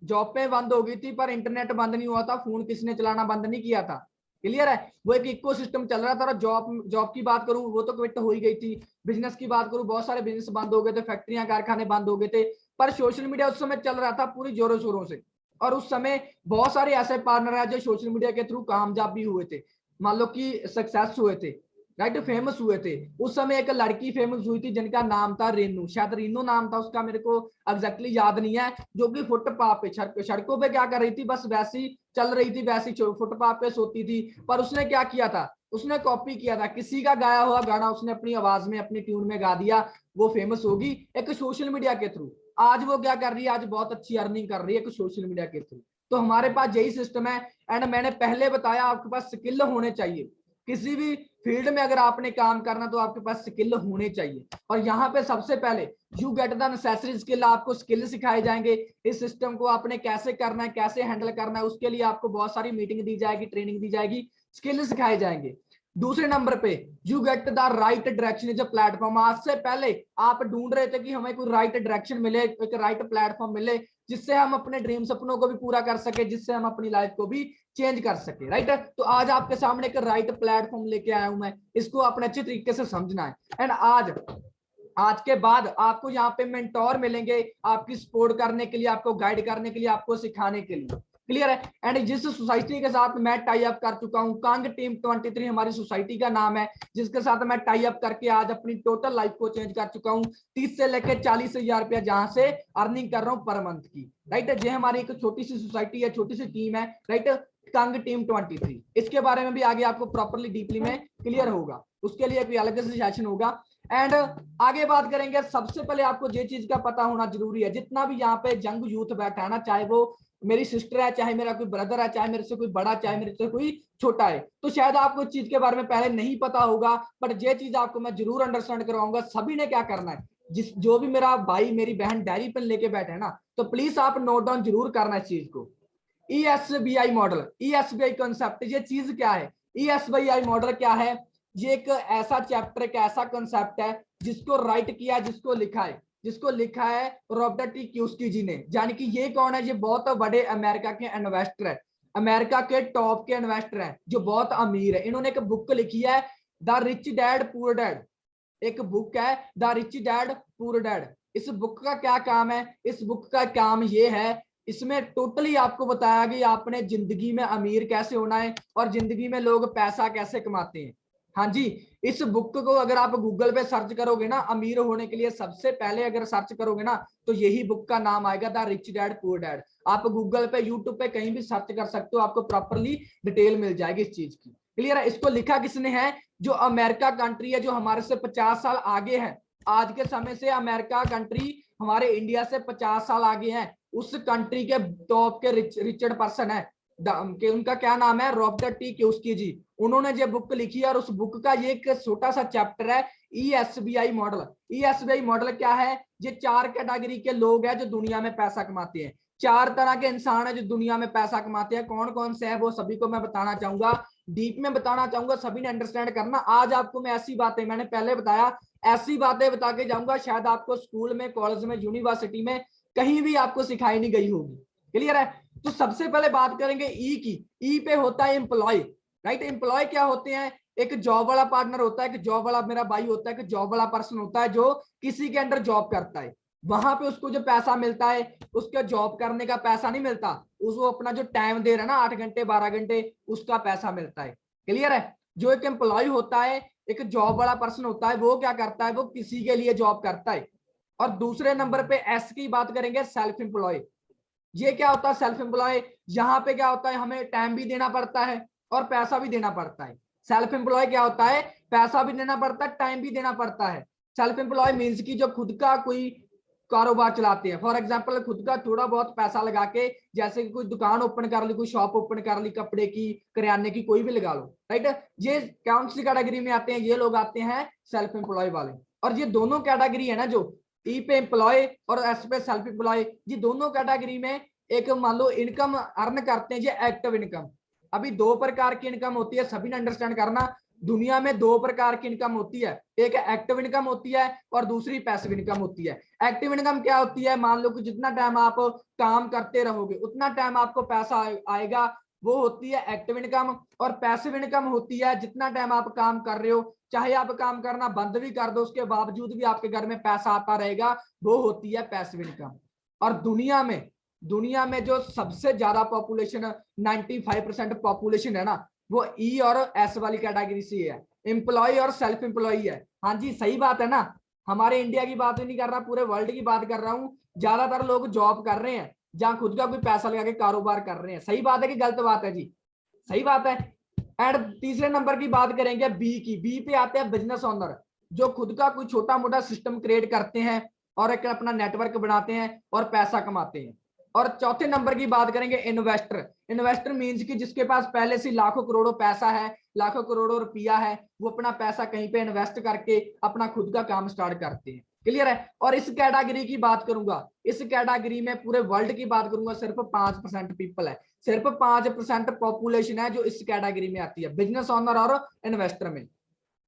जॉब पे बंद हो गई थी पर इंटरनेट बंद नहीं हुआ था, फोन किसने चलाना बंद नहीं किया था। क्लियर है। वो एक इकोसिस्टम चल रहा था। जॉब जॉब की बात करूं वो तो क्विट हो ही गई थी, बिजनेस की बात करूं बहुत सारे बिजनेस बंद हो गए थे, फैक्ट्रियां कारखाने बंद हो गए थे, पर सोशल मीडिया उस समय चल रहा था पूरी जोरों शोरों से। और उस समय बहुत सारे ऐसे पार्टनर है जो सोशल मीडिया के थ्रू कामयाब भी हुए थे, मान लो कि सक्सेस हुए थे, राइट, फेमस हुए थे। उस समय एक लड़की फेमस हुई थी जिनका नाम था रेनू, शायद रीनू नाम था उसका, मेरे को एग्जैक्टली याद नहीं है, जो कि फुटपाथ पे सड़कों पे क्या कर रही थी, बस वैसी चल रही थी, वैसी फुटपाथ पे सोती थी। पर उसने क्या किया था, उसने कॉपी किया था, किसी का गाया हुआ गाना उसने अपनी आवाज में अपनी ट्यून में गा दिया, वो फेमस होगी एक सोशल मीडिया के थ्रू। आज वो क्या कर रही है, आज बहुत अच्छी अर्निंग कर रही है एक सोशल मीडिया के थ्रू। तो हमारे पास यही सिस्टम है। एंड मैंने पहले बताया आपके पास स्किल होने चाहिए, किसी भी फील्ड में अगर आपने काम करना तो आपके पास स्किल होने चाहिए। और यहाँ पे सबसे पहले you get the necessary skill, आपको स्किल सिखाए जाएंगे। इस सिस्टम को आपने कैसे करना है, कैसे हैंडल करना है, उसके लिए आपको बहुत सारी मीटिंग दी जाएगी, ट्रेनिंग दी जाएगी, स्किल सिखाए जाएंगे। दूसरे नंबर पे you get the right direction is a platform. आज से पहले आप ढूंढ रहे थे कि हमें कोई राइट डायरेक्शन मिले, एक राइट प्लेटफॉर्म मिले जिससे हम अपने ड्रीम सपनों को भी पूरा कर सके, जिससे हम अपनी लाइफ को भी चेंज कर सके, राइट। तो आज आपके सामने एक राइट प्लेटफॉर्म लेके आया हूं मैं, इसको आपने अच्छे तरीके से समझना है। एंड आज के बाद आपको यहाँ पे मेंटोर मिलेंगे आपकी सपोर्ट करने के लिए, आपको गाइड करने के लिए, आपको सिखाने के लिए। क्लियर है। एंड जिस सोसाइटी के साथ मैं टाई अप कर चुका हूँ, कंग टीम 23 हमारी सोसाइटी का नाम है, जिसके साथ मैं टाई अप करके आज अपनी टोटल लाइफ को चेंज कर चुका हूँ। 30 से लेकर 40,000 रुपया जहां से अर्निंग कर रहा हूँ पर मंथ की, राइट। ये हमारी एक छोटी सी सोसाइटी है, छोटी सी टीम है, राइट, कंग टीम 23। इसके बारे में भी आगे आपको प्रॉपरली डीपली में क्लियर होगा, उसके लिए कोई अलग से सेशन होगा। एंड आगे बात करेंगे। सबसे पहले आपको ये चीज का पता होना जरूरी है, जितना भी यहाँ पे यंग यूथ बैठा है ना, चाहे वो मेरी सिस्टर है, चाहे मेरा कोई ब्रदर है, चाहे मेरे से कोई बड़ा, चाहे मेरे से कोई छोटा है, तो शायद आपको इस चीज के बारे में पहले नहीं पता होगा, पर ये चीज आपको मैं जरूर अंडरस्टैंड करवाऊंगा। सभी ने क्या करना है, जो भी मेरा भाई मेरी बहन डायरी पेन लेके बैठे है ना, तो प्लीज आप नोट डाउन जरूर करना इस चीज को। ESBI मॉडल, ESBI कॉन्सेप्ट, ये चीज क्या है? ESBI मॉडल क्या है? ये एक ऐसा चैप्टर, एक ऐसा कॉन्सेप्ट है जिसको राइट किया, जिसको लिखा है रॉबर्ट टी कियोसाकी जी ने। यानी कि ये कौन है? ये बहुत बड़े अमेरिका के इन्वेस्टर है, अमेरिका के टॉप के इन्वेस्टर हैं, जो बहुत अमीर है। इन्होंने एक बुक लिखी है the rich dad poor dad, एक बुक है the rich dad poor dad. इस बुक का क्या काम है? इस बुक का काम ये है, इसमें टोटली आपको बताया कि आपने जिंदगी में अमीर कैसे होना है और जिंदगी में लोग पैसा कैसे कमाते हैं। हाँ जी, इस बुक को अगर आप गूगल पे सर्च करोगे ना, अमीर होने के लिए सबसे पहले अगर सर्च करोगे ना, तो यही बुक का नाम आएगा the rich dad poor dad. आप गूगल पे, यूट्यूब पे कहीं भी सर्च कर सकते हो, आपको प्रॉपरली डिटेल मिल जाएगी इस चीज की। क्लियर है। इसको लिखा किसने है? जो अमेरिका कंट्री है, जो हमारे से 50 साल आगे है। आज के समय से अमेरिका कंट्री हमारे इंडिया से 50 साल आगे है। उस कंट्री के टॉप के रिचर्ड पर्सन है, उनका क्या नाम है? रॉबर्ट टी कियोसाकी जी। उन्होंने जो बुक लिखी है, और उस बुक का ये एक छोटा सा चैप्टर है ESBI मॉडल। ESBI मॉडल क्या है? ये 4 कैटेगरी के लोग हैं जो दुनिया में पैसा कमाते हैं। 4 तरह के इंसान है जो दुनिया में पैसा कमाते हैं। कौन कौन से हैं वो सभी को मैं बताना चाहूंगा, डीप में बताना चाहूंगा, सभी ने अंडरस्टैंड करना। आज आपको मैं ऐसी बातें, मैंने पहले बताया, ऐसी बातें बता के जाऊंगा शायद आपको स्कूल में, कॉलेज में, यूनिवर्सिटी में कहीं भी आपको सिखाई नहीं गई होगी। क्लियर है। तो सबसे पहले बात करेंगे ई की। ई पे होता है एम्प्लॉय, राइट। एम्प्लॉय क्या होते हैं? एक जॉब वाला पार्टनर होता है, एक जॉब वाला मेरा भाई होता है, एक जॉब वाला पर्सन होता है जो किसी के अंडर जॉब करता है। वहां पे उसको जो पैसा मिलता है, उसका जॉब करने का पैसा नहीं मिलता, उसको अपना जो टाइम दे रहा है ना, 8 घंटे 12 घंटे, उसका पैसा मिलता है। क्लियर है। जो एक एम्प्लॉय होता है, एक जॉब वाला पर्सन होता है, वो क्या करता है? वो किसी के लिए जॉब करता है। और दूसरे नंबर पे एस की बात करेंगे, सेल्फ एम्प्लॉय। ये क्या होता है? Self employ. यहाँ पे क्या होता है? हमें टाइम भी देना पड़ता है और पैसा भी देना पड़ता है। सेल्फ एम्प्लॉय क्या होता है? पैसा भी देना पड़ता है, टाइम भी देना पड़ता है। सेल्फ एम्प्लॉय मीन्स की जो खुद का कोई कारोबार चलाते हैं। फॉर एग्जाम्पल, खुद का थोड़ा बहुत पैसा लगा के, जैसे कि कोई दुकान ओपन कर ली, कोई शॉप ओपन कर ली, कपड़े की, करियाने की, कोई भी लगा लो, राइट। ये कौन सी कैटेगरी में आते हैं? ये लोग आते हैं सेल्फ एम्प्लॉय वाले। और ये दोनों कैटेगरी है ना, जो ई पे एम्प्लॉय और एस पे सेल्फ एम्प्लॉय, ये दोनों कैटेगरी में एक मान लो इनकम अर्न करते हैं, ये एक्टिव इनकम। अभी 2 प्रकार की इनकम होती है, सभी ने अंडरस्टैंड करना। दुनिया में 2 प्रकार की इनकम होती है, एक एक्टिव इनकम होती है और दूसरी पैसिव इनकम होती है। एक्टिव इनकम क्या होती है? मान लो कि जितना टाइम आप काम करते रहोगे उतना टाइम आपको पैसा आएगा, वो होती है एक्टिव इनकम। और पैसिव इनकम होती है जितना टाइम आप काम कर रहे हो, चाहे आप काम करना बंद भी कर दो, उसके बावजूद भी आपके घर में पैसा आता रहेगा, वो होती है पैसिव इनकम। और दुनिया में जो सबसे ज्यादा पॉपुलेशन, 95% पॉपुलेशन है ना, वो ई और एस वाली कैटेगरी से है, एम्प्लॉय और सेल्फ एम्प्लॉय है। हाँ जी, सही बात है ना। हमारे इंडिया की बात नहीं कर रहा, पूरे वर्ल्ड की बात कर रहा हूँ। ज्यादातर लोग जॉब कर रहे हैं, जहां खुद का कोई पैसा लगा के कारोबार कर रहे हैं। सही बात है कि गलत बात है जी? सही बात है। एंड तीसरे नंबर की बात करेंगे बी की। बी पे आते हैं बिजनेस ओनर, जो खुद का कोई छोटा मोटा सिस्टम क्रिएट करते हैं और एक अपना नेटवर्क बनाते हैं और पैसा कमाते हैं। और चौथे नंबर की बात करेंगे इन्वेस्टर। इन्वेस्टर मींस कि जिसके पास पहले से लाखों करोड़ों पैसा है, लाखों करोड़ों रुपया है, वो अपना पैसा कहीं पे इन्वेस्ट करके अपना खुद का काम स्टार्ट करते हैं। क्लियर है। और इस कैटेगरी की बात करूंगा, इस कैटेगरी में पूरे वर्ल्ड की बात करूंगा, सिर्फ 5% पीपल है, सिर्फ 5% पॉपुलेशन है जो इस कैटेगरी में आती है, बिजनेस ओनर और इन्वेस्टर में।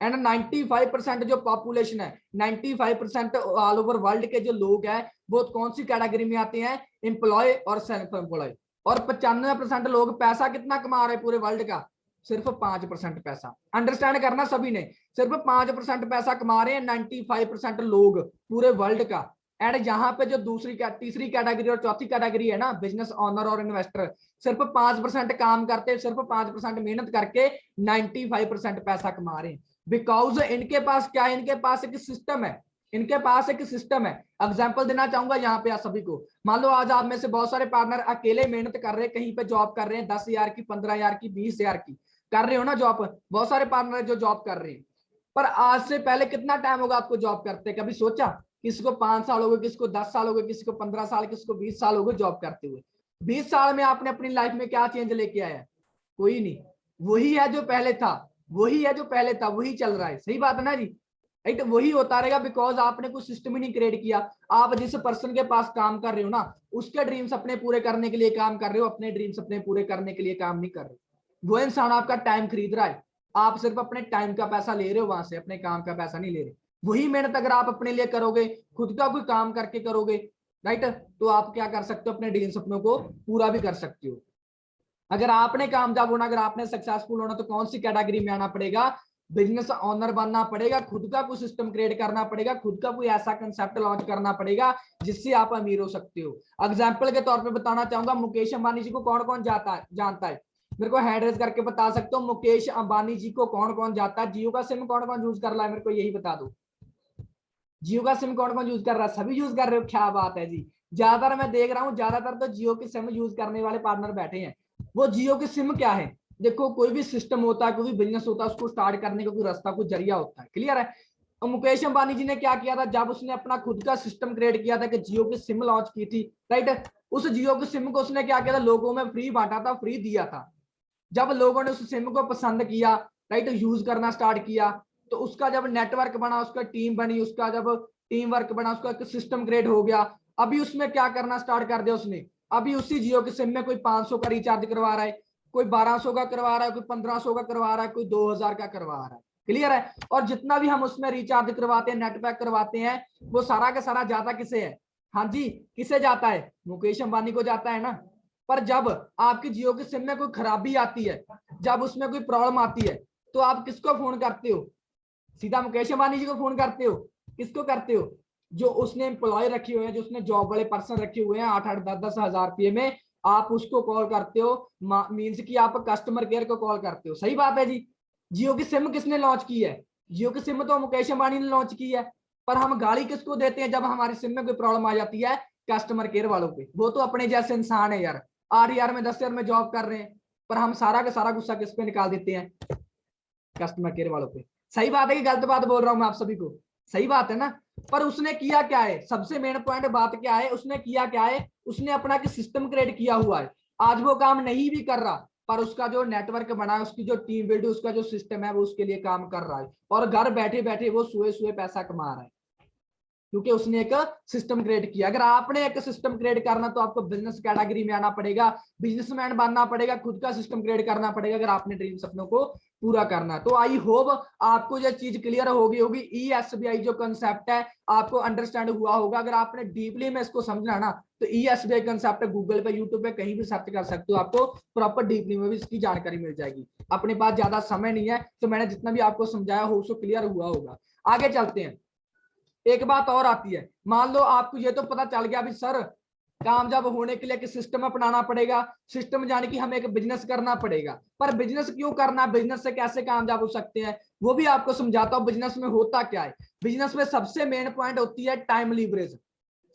एंड 95% जो पॉपुलेशन है, 95% ऑल ओवर वर्ल्ड के जो लोग हैं वो कौन सी कैटेगरी में आते हैं, एम्प्लॉय और सेल्फ एम्प्लॉय। और 95% लोग पैसा कितना कमा रहे हैं पूरे वर्ल्ड का, सिर्फ 5% पैसा। अंडरस्टैंड करना सभी ने, सिर्फ 5% पैसा कमा रहे हैं 95% लोग पूरे वर्ल्ड का। एंड यहाँ पे जो तीसरी कैटेगरी और चौथी कैटेगरी है ना, बिजनेस ओनर और इन्वेस्टर, सिर्फ 5% काम करते, सिर्फ 5% मेहनत करके 95% पैसा कमा रहे हैं। बिकॉज इनके पास क्या है, इनके पास एक सिस्टम है, इनके पास एक सिस्टम है। एग्जांपल देना चाहूंगा यहाँ पे आप सभी को। मान लो आज आप में से बहुत सारे पार्टनर अकेले मेहनत कर रहे हैं, कहीं पे जॉब कर रहे हैं, 10,000 की, 15,000 की, 20,000 की कर रहे हो ना जॉब। बहुत सारे पार्टनर जो जॉब कर रहे हैं, पर आज से पहले कितना टाइम होगा आपको जॉब करते, कभी सोचा? किसी को 5 साल हो गए, किसी को 10 साल हो गए, किसी को 15 साल, किसी को 20 साल हो गए जॉब करते हुए। 20 साल में आपने अपनी लाइफ में क्या चेंज लेके आया? कोई नहीं, वही है जो पहले था, वही है जो पहले था, वही चल रहा है। सही बात है ना जी, राइट? वही होता रहेगा, बिकॉज आपने कुछ सिस्टम ही नहीं क्रिएट किया। आप जिस पर्सन के पास काम कर रहे हो ना, उसके ड्रीम्स अपने पूरे करने के लिए काम कर रहे हो, अपने ड्रीम्स अपने पूरे करने के लिए काम नहीं कर रहे। वो इंसान आपका टाइम खरीद रहा है, आप सिर्फ अपने टाइम का पैसा ले रहे हो वहां से, अपने काम का पैसा नहीं ले रहे। वही मेहनत अगर आप अपने लिए करोगे, खुद का कोई काम करके करोगे, राइट, तो आप क्या कर सकते हो, अपने ड्रीम सपनों को पूरा भी कर सकते हो। अगर आपने कामयाब होना, अगर आपने सक्सेसफुल होना, तो कौन सी कैटेगरी में आना पड़ेगा? बिजनेस ओनर बनना पड़ेगा, खुद का कोई सिस्टम क्रिएट करना पड़ेगा, खुद का कोई ऐसा कंसेप्ट लॉन्च करना पड़ेगा जिससे आप अमीर हो सकते हो। एग्जाम्पल के तौर पे बताना चाहूंगा, मुकेश अंबानी जी को कौन कौन जानता है? मेरे को हैंड रेज करके बता सकते हो, मुकेश अंबानी जी को कौन कौन जानता है? जियो का सिम कौन कौन यूज कर रहा है, मेरे को यही बता दो। जियो का सिम कौन कौन यूज कर रहा है? सभी यूज कर रहे हो, क्या बात है जी। ज्यादातर मैं देख रहा हूँ, ज्यादातर तो जियो के सिम यूज करने वाले पार्टनर बैठे हैं। वो जियो की सिम क्या है? देखो, कोई भी सिस्टम होता है, कोई भी बिजनेस होता है, उसको स्टार्ट करने का कोई रास्ता, कोई जरिया होता है। क्लियर है। और मुकेश अंबानी जी ने क्या किया था, जब उसने अपना खुद का सिस्टम क्रिएट किया था कि जियो की सिम लॉन्च की थी, राइट, उस जियो की सिम को उसने क्या किया था, लोगों में फ्री बांटा था, फ्री दिया था। जब लोगों ने उस सिम को पसंद किया, राइट, यूज करना स्टार्ट किया, तो उसका जब नेटवर्क बना, उसका टीम बनी, उसका जब टीम वर्क बना, उसका सिस्टम क्रिएट हो गया, अभी उसमें क्या करना स्टार्ट कर दिया उसने। अभी उसी जियो के सिम में कोई 500 का रिचार्ज करवा रहा है, कोई 1200 का करवा रहा है, कोई 1500 का करवा रहा है, कोई 2000 का करवा रहा है। क्लियर है। और जितना भी हम उसमें रिचार्ज करवाते हैं, नेटवर्क करवाते हैं, वो सारा का सारा जाता किसे है? हाँ जी, किसे जाता है? मुकेश अंबानी को जाता है ना। पर जब आपकी जियो के सिम में कोई खराबी आती है, जब उसमें कोई प्रॉब्लम आती है, तो आप किसको फोन करते हो? सीधा मुकेश अंबानी जी को फोन करते हो। किसको करते हो? जो उसने एम्प्लॉय रखे हुए हैं, जो उसने जॉब वाले पर्सन रखे हुए हैं 8-8, 10-10 हजार रुपये में, आप उसको कॉल करते हो। मीन्स कि आप कस्टमर केयर को कॉल करते हो। सही बात है जी। जियो की सिम किसने लॉन्च की है? जियो की सिम तो मुकेश अंबानी ने लॉन्च की है। पर हम गाली किसको देते हैं जब हमारी सिम में कोई प्रॉब्लम आ जाती है? कस्टमर केयर वालों पे। वो तो अपने जैसे इंसान है यार, 8,000 में 10,000 में जॉब कर रहे हैं, पर हम सारा का सारा गुस्सा किस पे निकाल देते हैं? कस्टमर केयर वालों पे। सही बात है कि गलत बात बोल रहा हूं मैं आप सभी को? सही बात है ना। पर उसने किया क्या है, सबसे मेन पॉइंट बात क्या है, उसने किया क्या है? उसने अपना सिस्टम क्रिएट किया हुआ है। आज वो काम नहीं भी कर रहा, पर उसका जो नेटवर्क बना है, उसकी जो टीम बिल्ड, उसका जो सिस्टम है, वो उसके लिए काम कर रहा है। और घर बैठे बैठे वो सोए सोए पैसा कमा रहा है, क्योंकि उसने एक सिस्टम क्रिएट किया। अगर आपने एक सिस्टम क्रिएट करना, तो आपको बिजनेस कैटेगरी में आना पड़ेगा, बिजनेसमैन बनना पड़ेगा, खुद का सिस्टम क्रिएट करना पड़ेगा, अगर आपने ड्रीम सपनों को पूरा करना है। तो आई होप आपको ये चीज क्लियर होगी। ESBI जो कंसेप्ट है आपको अंडरस्टैंड हुआ होगा। अगर आपने डीपली में इसको समझना ना, तो ESBI कंसेप्ट गूगल पे, यूट्यूब पे कहीं भी सर्च कर सकते हो, आपको प्रॉपर डीपली में भी इसकी जानकारी मिल जाएगी। अपने पास ज्यादा समय नहीं है, तो मैंने जितना भी आपको समझाया हो उसको क्लियर हुआ होगा। आगे चलते हैं। एक बात और आती है, मान लो आपको ये तो पता चल गया अभी सर, कामयाब होने के लिए कि सिस्टम अपनाना पड़ेगा, सिस्टम जाने की हमें एक बिजनेस करना पड़ेगा। पर बिजनेस क्यों करना, बिजनेस से कैसे कामयाब हो सकते हैं, वो भी आपको समझाता हूं। बिजनेस में होता क्या है? बिजनेस में सबसे मेन पॉइंट होती है टाइम लीवरेज।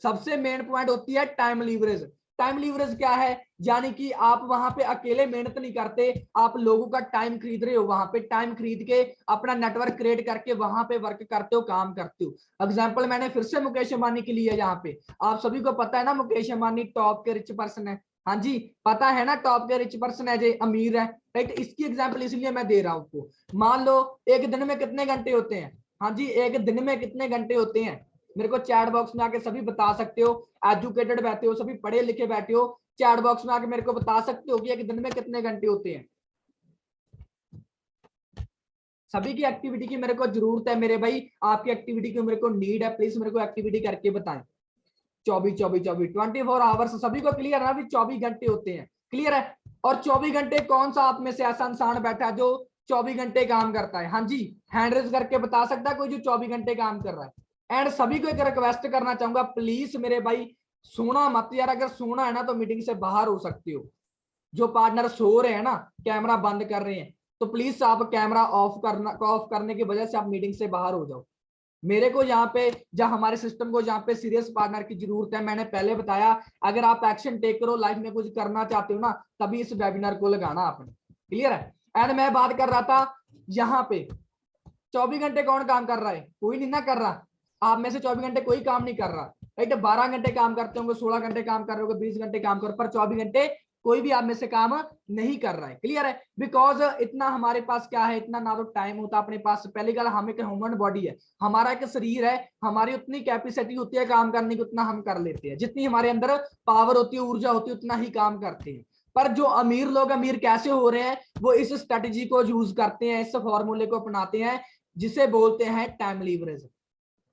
सबसे मेन पॉइंट होती है टाइम लीवरेज। टाइम लीवरेज क्या है, यानी कि आप वहां पे अकेले मेहनत नहीं करते, आप लोगों का टाइम खरीद रहे हो, वहां पे टाइम खरीद के अपना नेटवर्क क्रिएट करके वहां पे वर्क करते हो, काम करते हो। एग्जांपल मैंने फिर से मुकेश अंबानी की ली है। यहाँ पे आप सभी को पता है ना, मुकेश अंबानी टॉप के रिच पर्सन है। हाँ जी, पता है ना, टॉप के रिच पर्सन है, जो अमीर है, राइट। इसकी एग्जाम्पल इसलिए मैं दे रहा हूँ आपको। मान लो एक दिन में कितने घंटे होते हैं, हाँ जी, एक दिन में कितने घंटे होते हैं, मेरे को चैट बॉक्स में आके सभी बता सकते हो। एजुकेटेड बैठे हो, सभी पढ़े लिखे बैठे हो, चैट बॉक्स में आके मेरे को बता सकते हो कि एक दिन में कितने घंटे होते हैं। सभी की एक्टिविटी की मेरे को जरूरत है मेरे भाई, आपकी एक्टिविटी की मेरे को नीड है, प्लीज मेरे को एक्टिविटी करके बताएं। 24 सभी को क्लियर है ना, 24 घंटे होते हैं, क्लियर है। और 24 घंटे कौन सा आप में से ऐसा इंसान बैठा है जो 24 घंटे काम करता है? हाँ जी, हैंड रेज करके बता सकता है कोई जो 24 घंटे काम कर रहा है। एंड सभी को एक रिक्वेस्ट करना चाहूंगा, प्लीज मेरे भाई सोना मत यार, अगर सोना है ना तो मीटिंग से बाहर हो सकते हो। जो पार्टनर सो रहे हैं ना, कैमरा बंद कर रहे हैं, तो प्लीज आप कैमरा ऑफ करने की वजह से आप मीटिंग से बाहर हो जाओ। मेरे को यहाँ पे, जब हमारे सिस्टम को जहाँ पे सीरियस पार्टनर की जरूरत है, मैंने पहले बताया, अगर आप एक्शन टेक करो, लाइफ में कुछ करना चाहते हो ना, तभी इस वेबिनार को लगाना आपने, क्लियर है। एंड मैं बात कर रहा था यहाँ पे 24 घंटे कौन काम कर रहा है? कोई नहीं ना कर रहा। आप में से 24 घंटे कोई काम नहीं कर रहा, राइट। 12 घंटे काम करते होंगे, 16 घंटे काम कर रहे होंगे, 20 घंटे काम कर, पर 24 घंटे कोई भी आप में से काम नहीं कर रहा है, क्लियर है। बिकॉज इतना हमारे पास क्या है, इतना ना तो टाइम होता अपने पास। पहली गल, हम एक ह्यूमन बॉडी है, हमारा एक शरीर है, हमारी उतनी कैपेसिटी होती है काम करने की, उतना हम कर लेते हैं, जितनी हमारे अंदर पावर होती है, ऊर्जा होती है, उतना ही काम करते हैं। पर जो अमीर लोग अमीर कैसे हो रहे हैं, वो इस स्ट्रेटेजी को यूज करते हैं, इस फॉर्मूले को अपनाते हैं, जिसे बोलते हैं टाइम लीवरेज।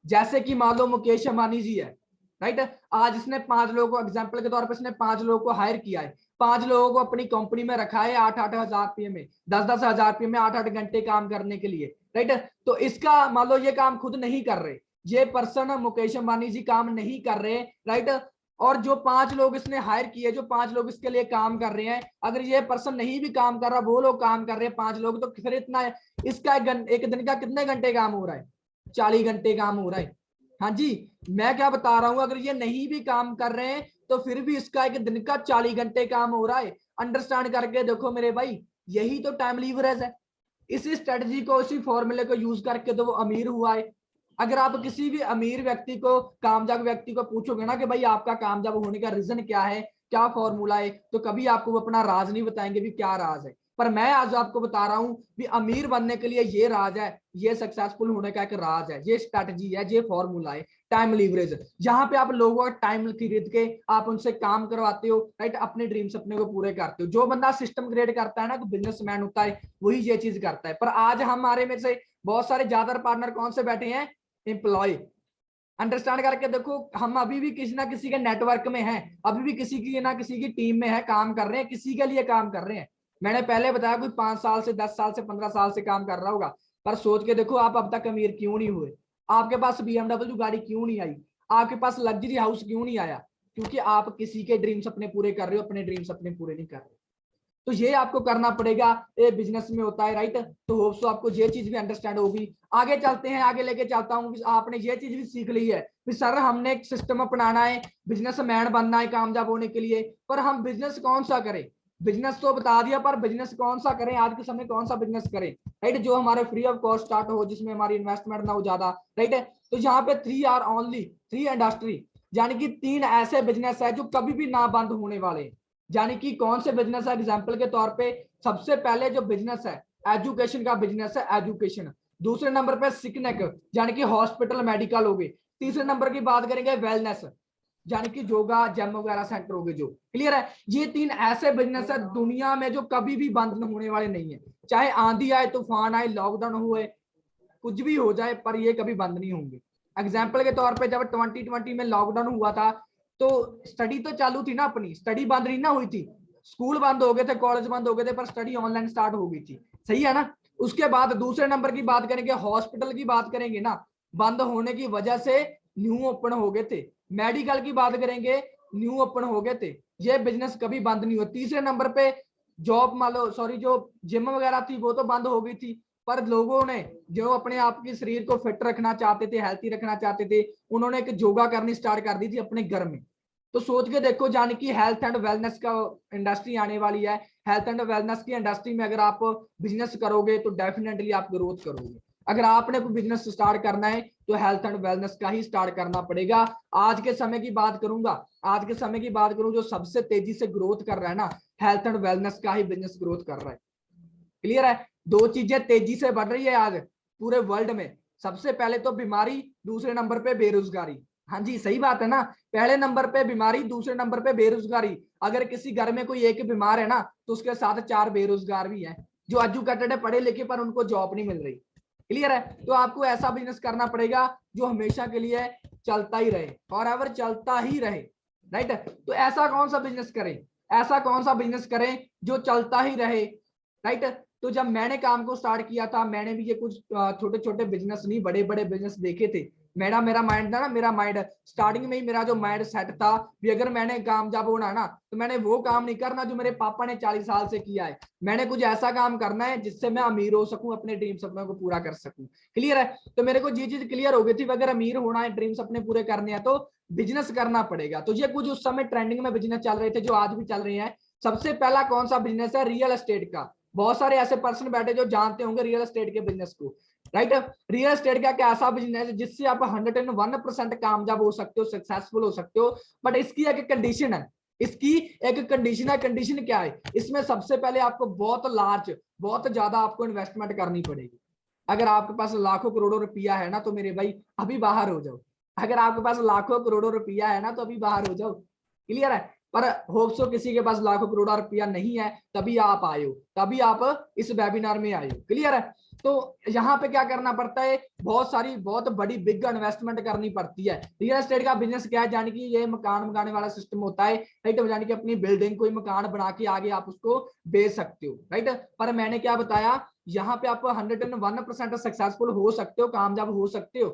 जैसे कि मान लो मुकेश अंबानी जी है, राइट। आज इसने 5 लोगों को, एग्जांपल के तौर पर इसने 5 लोगों को हायर किया है, 5 लोगों को अपनी कंपनी में रखा है, 8-8 हज़ार रुपये में, 10-10 हज़ार रुपये में, 8-8 घंटे काम करने के लिए, राइट। तो इसका मान लो ये काम खुद नहीं कर रहे, ये पर्सन मुकेश अंबानी जी काम नहीं कर रहे, राइट। और जो 5 लोग इसने हायर किए, जो 5 लोग इसके लिए काम कर रहे हैं, अगर ये पर्सन नहीं भी काम कर रहा, वो लोग काम कर रहे हैं 5 लोग, तो फिर इतना इसका एक दिन का कितने घंटे काम हो रहा है? 40 घंटे काम हो रहा है। हाँ जी, मैं क्या बता रहा हूं, अगर ये नहीं भी काम कर रहे हैं तो फिर भी इसका एक दिन का 40 घंटे काम हो रहा है। अंडरस्टैंड करके देखो मेरे भाई, यही तो टाइम लीवरेज है। इसी स्ट्रेटजी को, इसी फॉर्मूले को यूज करके तो वो अमीर हुआ है। अगर आप किसी भी अमीर व्यक्ति को, कामयाब व्यक्ति को पूछोगे ना कि भाई आपका कामयाब होने का रीजन क्या है, क्या फॉर्मूला है, तो कभी आपको वो अपना राज नहीं बताएंगे भी क्या राज है। पर मैं आज आपको बता रहा हूं भी अमीर बनने के लिए ये राज है, ये सक्सेसफुल होने का एक राज है, ये स्ट्रैटेजी है, ये फॉर्मूला है टाइम लीवरेज। जहां पे आप लोगों का टाइम खरीद के आप उनसे काम करवाते हो, राइट, अपने ड्रीम सपने को पूरे करते हो। जो बंदा सिस्टम क्रिएट करता है ना, तो बिजनेसमैन होता है, वही ये चीज करता है। पर आज हमारे में से बहुत सारे ज्यादा पार्टनर कौन से बैठे हैं? एम्प्लॉय। अंडरस्टैंड करके देखो, हम अभी भी किसी ना किसी के नेटवर्क में हैं, अभी भी किसी की ना किसी की टीम में है, काम कर रहे हैं, किसी के लिए काम कर रहे हैं। मैंने पहले बताया कोई 5 साल से, 10 साल से, 15 साल से काम कर रहा होगा, पर सोच के देखो आप अब तक अमीर क्यों नहीं हुए? आपके पास BMW गाड़ी क्यों नहीं आई? आपके पास लग्जरी हाउस क्यों नहीं आया? क्योंकि आप किसी के ड्रीम सपने पूरे कर रहे हो, अपने ड्रीम सपने पूरे नहीं कर रहे। तो ये आपको करना पड़ेगा, ये बिजनेस में होता है, राइट। तो होप सो आपको ये चीज भी अंडरस्टैंड होगी। आगे चलते हैं, आगे लेके चलता हूँ। आपने ये चीज भी सीख ली है कि सर हमने एक सिस्टम अपनाना है, बिजनेसमैन बनना है कामयाब होने के लिए, पर हम बिजनेस कौन सा करें? बिजनेस तो बता दिया, पर बिजनेस कौन सा करें? आज के समय कौन सा बिजनेस करें, राइट, जो हमारे फ्री ऑफ कॉस्ट स्टार्ट हो, जिसमें हमारी इन्वेस्टमेंट ना हो ज्यादा, राइट। तो यहाँ पे 3 आर ओनली, 3 इंडस्ट्री, यानी कि 3 ऐसे बिजनेस है जो कभी भी ना बंद होने वाले। यानी कि कौन से बिजनेस है? एग्जांपल के तौर पे सबसे पहले जो बिजनेस है, एजुकेशन का बिजनेस है, एजुकेशन। दूसरे नंबर पे सिकनेक, यानी कि हॉस्पिटल मेडिकल हो गए। तीसरे नंबर की बात करेंगे वेलनेस, यानी कि योगा जिम वगैरह सेंटर हो गए, जो क्लियर है। ये 3 ऐसे बिजनेस है दुनिया में जो कभी भी बंद होने वाले नहीं है, चाहे आंधी आए, तूफान आए, लॉकडाउन हुए, कुछ भी हो जाए, पर ये कभी बंद नहीं होंगे। एग्जाम्पल के तौर पे जब 2020 में लॉकडाउन हुआ था, तो स्टडी तो चालू थी ना, अपनी स्टडी बंद नहीं ना हुई थी। स्कूल बंद हो गए थे, कॉलेज बंद हो गए थे, पर स्टडी ऑनलाइन स्टार्ट हो गई थी, सही है ना। उसके बाद दूसरे नंबर की बात करेंगे, हॉस्पिटल की बात करेंगे ना, बंद होने की वजह से न्यू ओपन हो गए थे। मेडिकल की बात करेंगे, न्यू ओपन हो गए थे। ये बिजनेस कभी बंद नहीं हुआ। तीसरे नंबर पे जॉब, मान लो सॉरी, जो जिम वगैरह थी वो तो बंद हो गई थी, पर लोगों ने जो अपने आप के शरीर को फिट रखना चाहते थे, हेल्थी रखना चाहते थे, उन्होंने एक योगा करनी स्टार्ट कर दी थी अपने घर में। तो सोच के देखो, जान की हेल्थ एंड वेलनेस का इंडस्ट्री आने वाली है। हेल्थ एंड वेलनेस की इंडस्ट्री में अगर आप बिजनेस करोगे तो डेफिनेटली आप ग्रोथ करोगे। अगर आपने कोई बिजनेस स्टार्ट करना है तो हेल्थ एंड वेलनेस का ही स्टार्ट करना पड़ेगा। आज के समय की बात करूंगा, आज के समय की बात करूं, जो सबसे तेजी से ग्रोथ कर रहा है ना, हेल्थ एंड वेलनेस का ही बिजनेस ग्रोथ कर रहा है। क्लियर है? दो चीजें तेजी से बढ़ रही है आज पूरे वर्ल्ड में। सबसे पहले तो बीमारी, दूसरे नंबर पे बेरोजगारी। हाँ जी, सही बात है ना। पहले नंबर पे बीमारी, दूसरे नंबर पे बेरोजगारी। अगर किसी घर में कोई एक बीमार है ना, तो उसके साथ 4 बेरोजगार भी है, जो एजुकेटेड है, पढ़े लिखे, पर उनको जॉब नहीं मिल रही। क्लियर है? तो आपको ऐसा बिजनेस करना पड़ेगा जो हमेशा के लिए चलता ही रहे, फॉरएवर चलता ही रहे। राइट? तो ऐसा कौन सा बिजनेस करें, ऐसा कौन सा बिजनेस करें जो चलता ही रहे। राइट? तो जब मैंने काम को स्टार्ट किया था, मैंने भी ये कुछ छोटे छोटे बिजनेस नहीं, बड़े बड़े बिजनेस देखे थे। मेरा माइंड था ना, मेरा माइंड स्टार्टिंग में ही, मेरा जो माइंड सेट था कि अगर मैंने कामयाब होना ना, तो मैंने वो काम नहीं करना जो मेरे पापा ने 40 साल से किया है। मैंने कुछ ऐसा काम करना है जिससे मैं अमीर हो सकूं, अपने ड्रीम सपनों को पूरा कर सकूं। क्लियर है? तो मेरे को ये चीज क्लियर हो गई थी, अगर अमीर होना है, ड्रीम सपने पूरे करने हैं, तो बिजनेस करना पड़ेगा। तो ये कुछ उस समय ट्रेंडिंग में बिजनेस चल रहे थे, जो आज भी चल रहे हैं। सबसे पहला कौन सा बिजनेस है? रियल एस्टेट का। बहुत सारे ऐसे पर्सन बैठे जो जानते होंगे रियल एस्टेट के बिजनेस को। राइट? रियल एस्टेट का क्या ऐसा बिजनेस है जिससे आप 101% कामयाब हो सकते हो, सक्सेसफुल हो सकते हो। बट इसकी एक कंडीशन है, इसकी एक कंडीशन है। कंडीशन क्या है? इसमें सबसे पहले आपको बहुत लार्ज, बहुत ज्यादा आपको इन्वेस्टमेंट करनी पड़ेगी। अगर आपके पास लाखों करोड़ों रुपया है ना, तो मेरे भाई अभी बाहर हो जाओ। अगर आपके पास लाखों करोड़ों रुपया है ना, तो अभी बाहर हो जाओ। क्लियर है? पर होप सो किसी के पास लाखों करोड़ रुपया नहीं है, तभी आप आए हो, तभी आप इस वेबिनार में आए हो। क्लियर है? तो यहाँ पे क्या करना पड़ता है? बहुत सारी, बहुत बड़ी बिग इन्वेस्टमेंट करनी पड़ती है। रियल एस्टेट का बिजनेस क्या है? जानी कि ये मकान मकाने वाला सिस्टम होता है। राइट? जानी कि अपनी बिल्डिंग, कोई मकान बना के आगे आप उसको बेच सकते हो। राइट? पर मैंने क्या बताया, यहाँ पे आप 101% सक्सेसफुल हो सकते हो, कामयाब हो सकते हो,